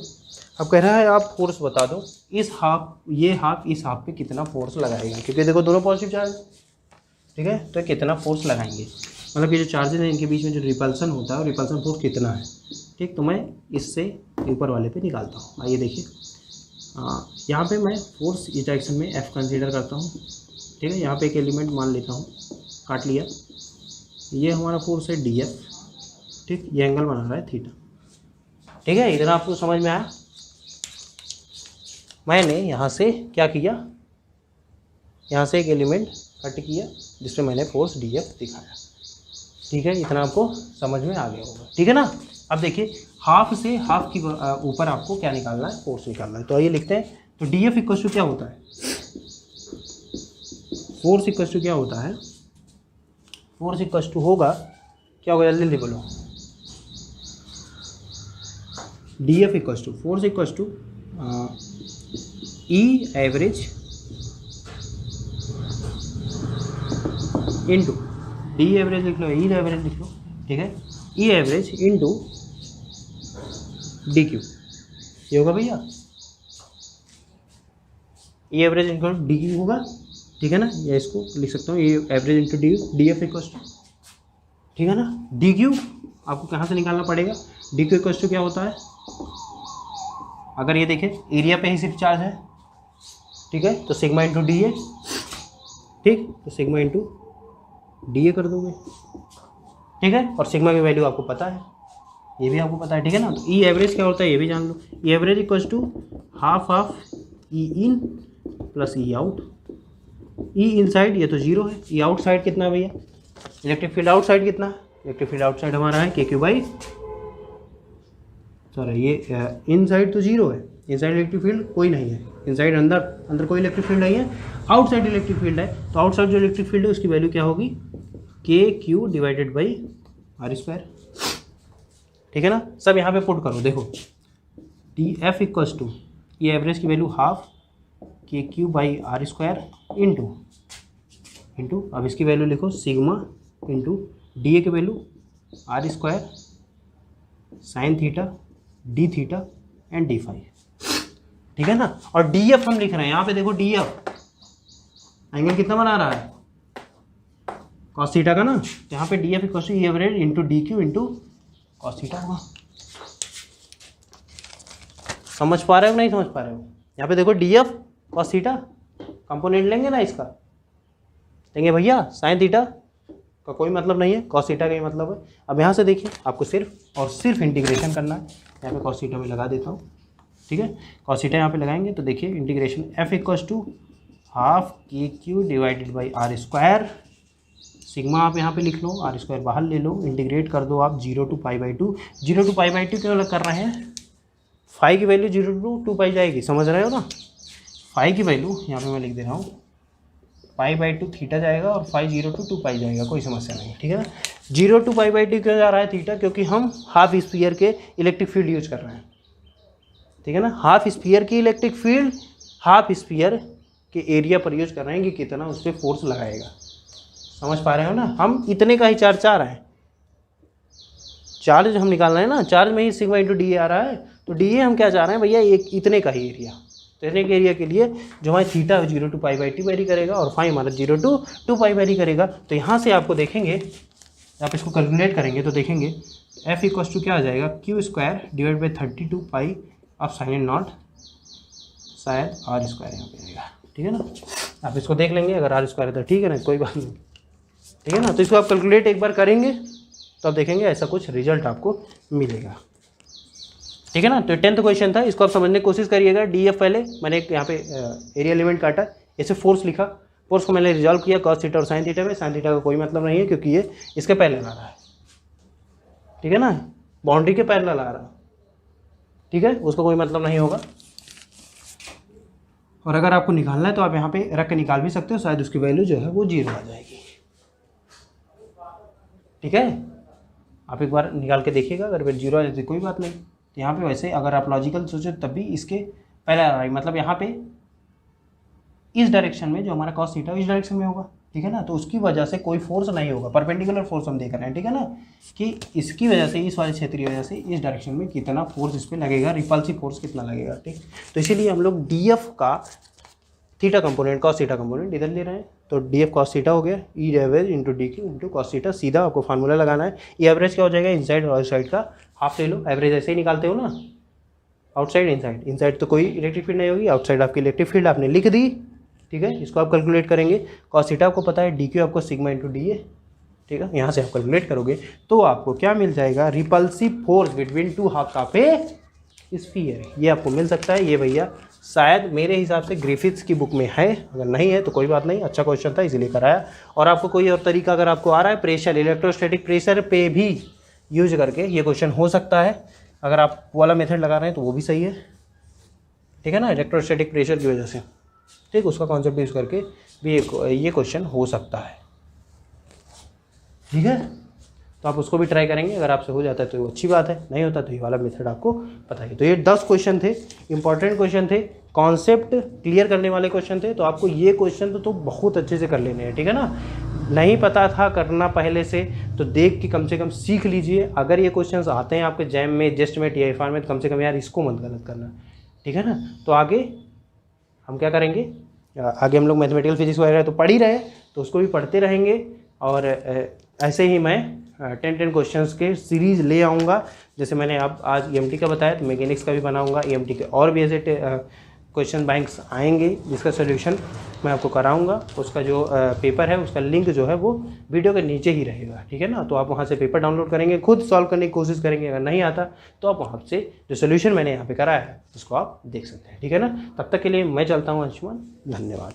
अब कह रहा है आप फोर्स बता दो, इस हाफ, ये हाफ इस हाफ पे कितना फोर्स लगाएगा, क्योंकि देखो दोनों पॉजिटिव चार्ज, ठीक है। तो कितना फोर्स लगाएंगे, मतलब ये जो चार्जेस हैं इनके बीच में जो रिपल्सन होता है, रिपल्सन फोर्स कितना है, ठीक। तो मैं इससे ऊपर वाले पे निकालता हूँ। आइए देखिए, यहाँ पे मैं फोर्स इस डायरेक्शन में F कंसीडर करता हूँ, ठीक है। यहाँ पे एक एलिमेंट मान लेता हूँ, काट लिया, ये हमारा फोर्स है DF, ठीक। ये एंगल बना रहा है थीटा, ठीक है। इधर आपको समझ में आया। मैंने यहाँ से क्या किया, यहाँ से एक एलिमेंट कट किया जिसमें मैंने फोर्स DF दिखाया, ठीक है। इतना आपको समझ में आ गया होगा, ठीक है ना। अब देखिए हाफ से हाफ की ऊपर आपको क्या निकालना है, फोर्स निकालना है। तो आइए लिखते हैं। तो DF इक्वल टू क्या होता है, फोर्स इक्वल टू क्या होता है, फोर्स इक्वल टू होगा क्या होगा, जल्दी बोलो। DF equal to force equal to E average into D average लिख लो, E एवरेज लिख लो, ठीक है। E एवरेज इंटू DQ, ये होगा भैया, E एवरेज इंटू DQ होगा, ठीक है ना। या इसको लिख सकता हूँ E average into DF equal to, ठीक है ना। DQ आपको कहाँ से निकालना पड़ेगा, DQ इक्वल टू क्या होता है, अगर ये देखें एरिया पे ही सिर्फ चार्ज है, ठीक है, तो सिग्मा इंटू DA, ठीक। तो सिग्मा इंटू DA कर दोगे, ठीक है। और सिग्मा की वैल्यू आपको पता है, ये भी आपको पता है, ठीक है ना। तो ई एवरेज क्या होता है ये भी जान लो, E average equals to half of E in plus E out. E inside ये तो जीरो है, ई आउटसाइड कितना है भैया, इलेक्ट्रिक फील्ड आउटसाइड कितना है, इलेक्ट्रिक फील्ड आउटसाइड हमारा है के क्यू बाई, सॉरी ये इनसाइड तो जीरो है, इनसाइड इलेक्ट्रिक फील्ड कोई नहीं है, इनसाइड अंदर कोई इलेक्ट्रिक फील्ड नहीं है, आउटसाइड इलेक्ट्रिक फील्ड है। तो आउटसाइड जो इलेक्ट्रिक फील्ड है उसकी वैल्यू क्या होगी, K Q divided by R square, ठीक है ना। सब यहाँ पे पुट करो, देखो डी एफ इक्वल्स टू ये एवरेज की value half K Q by R square into अब इसकी वैल्यू लिखो सिग्मा इंटू डी ए की value R square sine theta D theta and D phi, ठीक है ना। और डी एफ हम लिख रहे हैं यहाँ पे, देखो डी एफ एंगल कितना बना रहा है, कॉस थीटा का ना। यहाँ पे D F equal to average into D Q into cos theta होगा। समझ पा रहे हो नहीं समझ पा रहे हो, यहाँ पे देखो D F cos theta component लेंगे ना, इसका लेंगे भैया, साइन थीटा का कोई मतलब नहीं है, कॉस थीटा का ही मतलब है। अब यहाँ से देखिए आपको सिर्फ और सिर्फ इंटीग्रेशन करना है, यहाँ पे कॉस थीटा में लगा देता हूँ, ठीक है। कॉस थीटा यहाँ पे लगाएंगे तो देखिए integration F equals to half K Q divided by R square, sigma आप यहाँ पे लिख लो, आर स्क्वायर बाहर ले लो, इंटीग्रेट कर दो आप 0 to π/2, 0 to π/2 क्यों अलग कर रहे हैं, फाई की वैल्यू 0 to 2π जाएगी, समझ रहे हो ना। फाई की वैल्यू यहाँ पे मैं लिख दे रहा हूँ π/2 थीटा जाएगा और फाई 0 to 2π जाएगा, कोई समस्या नहीं, ठीक है ना। 0 to π/2 क्यों जा रहा है थीटा, क्योंकि हम हाफ स्फीयर के इलेक्ट्रिक फील्ड यूज कर रहे हैं, ठीक है ना। हाफ स्फीयर की इलेक्ट्रिक फील्ड हाफ स्फीयर के एरिया पर यूज कर रहे हैं कि कितना उस पर फोर्स लगाएगा, समझ पा रहे हो ना। हम इतने का ही चार्ज चाह रहे हैं, चार्ज हम निकाल रहे हैं ना, चार्ज में ही सिग्मा इंटू डी ए आ रहा है, तो डी ए हम क्या चाह रहे हैं भैया, एक इतने का ही एरिया, तो इतने के एरिया के लिए जो हमारी थीटा 0 to π/2 वेरी करेगा और फाई हमारा 0 to 2π वेरी करेगा। तो यहाँ से आपको देखेंगे, आप इसको कैलकुलेट करेंगे तो देखेंगे एफ इक्वल्स टू क्या आ जाएगा, Q square divide by 32 pi of sine and not शायद आर स्क्वायर यहाँ पे आएगा, ठीक है ना। आप इसको देख लेंगे, अगर आर स्क्वायर है तो ठीक है ना, कोई बात नहीं, ठीक है ना। तो इसको आप कैलकुलेट एक बार करेंगे तो आप देखेंगे ऐसा कुछ रिजल्ट आपको मिलेगा, ठीक है ना। तो 10th क्वेश्चन था, इसको आप समझने की कोशिश करिएगा। डी एफ पहले मैंने एक यहाँ पे एरिया एलिमेंट काटा, ऐसे फोर्स लिखा, फोर्स को मैंने रिजॉल्व किया कॉस थीटा और साइन थीटा में, साइन थीटा का कोई मतलब नहीं है क्योंकि ये इसके पैरेलल आ रहा है, ठीक है ना, बाउंड्री के पैरेलल आ रहा है, ठीक है, उसका कोई मतलब नहीं होगा। और अगर आपको निकालना है तो आप यहाँ पे रख के निकाल भी सकते हो, शायद उसकी वैल्यू जो है वो 0 आ जाएगी, ठीक है। आप एक बार निकाल के देखिएगा, अगर फिर 0 आ जाती कोई बात नहीं। तो यहाँ पे वैसे अगर आप लॉजिकल सोचो तब भी इसके पहले आ रहा है, मतलब यहाँ पे इस डायरेक्शन में जो हमारा कॉस थीटा इस डायरेक्शन में होगा, ठीक है ना, तो उसकी वजह से कोई फोर्स नहीं होगा, परपेंडिकुलर फोर्स हम देख रहे हैं, ठीक है ना, कि इसकी वजह से, इस वाले क्षेत्र की वजह से इस डायरेक्शन में कितना फोर्स इस पर लगेगा, रिपल्सिव फोर्स कितना लगेगा, ठीक। तो इसीलिए हम लोग डी एफ का theta component cos theta component इधर ले रहे हैं, तो डी एफ कॉस थीटा हो गया, E average into D Q into cos theta, सीधा आपको फार्मूला लगाना है। ई एवरेज क्या हो जाएगा, इनसाइड और आउटसाइड का हाफ ले लो, एवरेज ऐसे ही निकालते हो ना, आउटसाइड इनसाइड, इनसाइड तो कोई इलेक्ट्रिक फील्ड नहीं होगी, आउटसाइड आपकी इलेक्ट्रिक फील्ड आपने लिख दी, ठीक है। इसको आप कैलकुलेट करेंगे, कॉस थीटा आपको पता है, डी क्यू आपको सिग्मा इंटू डी ए, ठीक है, यहाँ से आप कैलकुलेट करोगे तो आपको क्या मिल जाएगा, repulsive force between to half of a sphere, ये आपको मिल सकता है। ये भैया शायद मेरे हिसाब से ग्रिफिथ्स की बुक में है, अगर नहीं है तो कोई बात नहीं, अच्छा क्वेश्चन था इसीलिए कराया। और आपको कोई और तरीका अगर आपको आ रहा है, प्रेशर इलेक्ट्रोस्टैटिक प्रेशर पे भी यूज करके ये क्वेश्चन हो सकता है, अगर आप वाला मेथड लगा रहे हैं तो वो भी सही है, ठीक है ना, इलेक्ट्रोस्टैटिक प्रेशर की वजह से, ठीक, उसका कॉन्सेप्ट यूज करके भी ये क्वेश्चन हो सकता है, ठीक है। तो आप उसको भी ट्राई करेंगे, अगर आपसे हो जाता है तो वो अच्छी बात है, नहीं होता तो ये वाला मेथड आपको पता है। तो ये 10 क्वेश्चन थे, इंपॉर्टेंट क्वेश्चन थे, कॉन्सेप्ट क्लियर करने वाले क्वेश्चन थे, तो आपको ये क्वेश्चन तो बहुत अच्छे से कर लेने हैं, ठीक है ना। नहीं पता था करना पहले से तो देख के कम से कम सीख लीजिए। अगर ये क्वेश्चन आते हैं आपके जैम में, जेस्ट में, TIFR में, तो कम से कम यार इसको मत गलत करना, ठीक है ना। तो आगे हम क्या करेंगे, आगे हम लोग मैथमेटिकल फिजिक्स वगैरह तो पढ़ ही रहे, तो उसको भी पढ़ते रहेंगे। और ऐसे ही मैं 10 क्वेश्चंस के सीरीज़ ले आऊँगा, जैसे मैंने अब आज EMT का बताया तो मैकेनिक्स का भी बनाऊँगा, EMT के और भी ऐसे क्वेश्चन बैंक्स आएंगे जिसका सोल्यूशन मैं आपको कराऊंगा। उसका जो पेपर है उसका लिंक जो है वो वीडियो के नीचे ही रहेगा, ठीक है ना। तो आप वहाँ से पेपर डाउनलोड करेंगे, खुद सॉल्व करने की कोशिश करेंगे, अगर नहीं आता तो आप वहाँ से जो सोल्यूशन मैंने यहाँ पे कराया है उसको आप देख सकते हैं, ठीक है ना। तब तक के लिए मैं चलता हूँ अंशुमान, धन्यवाद।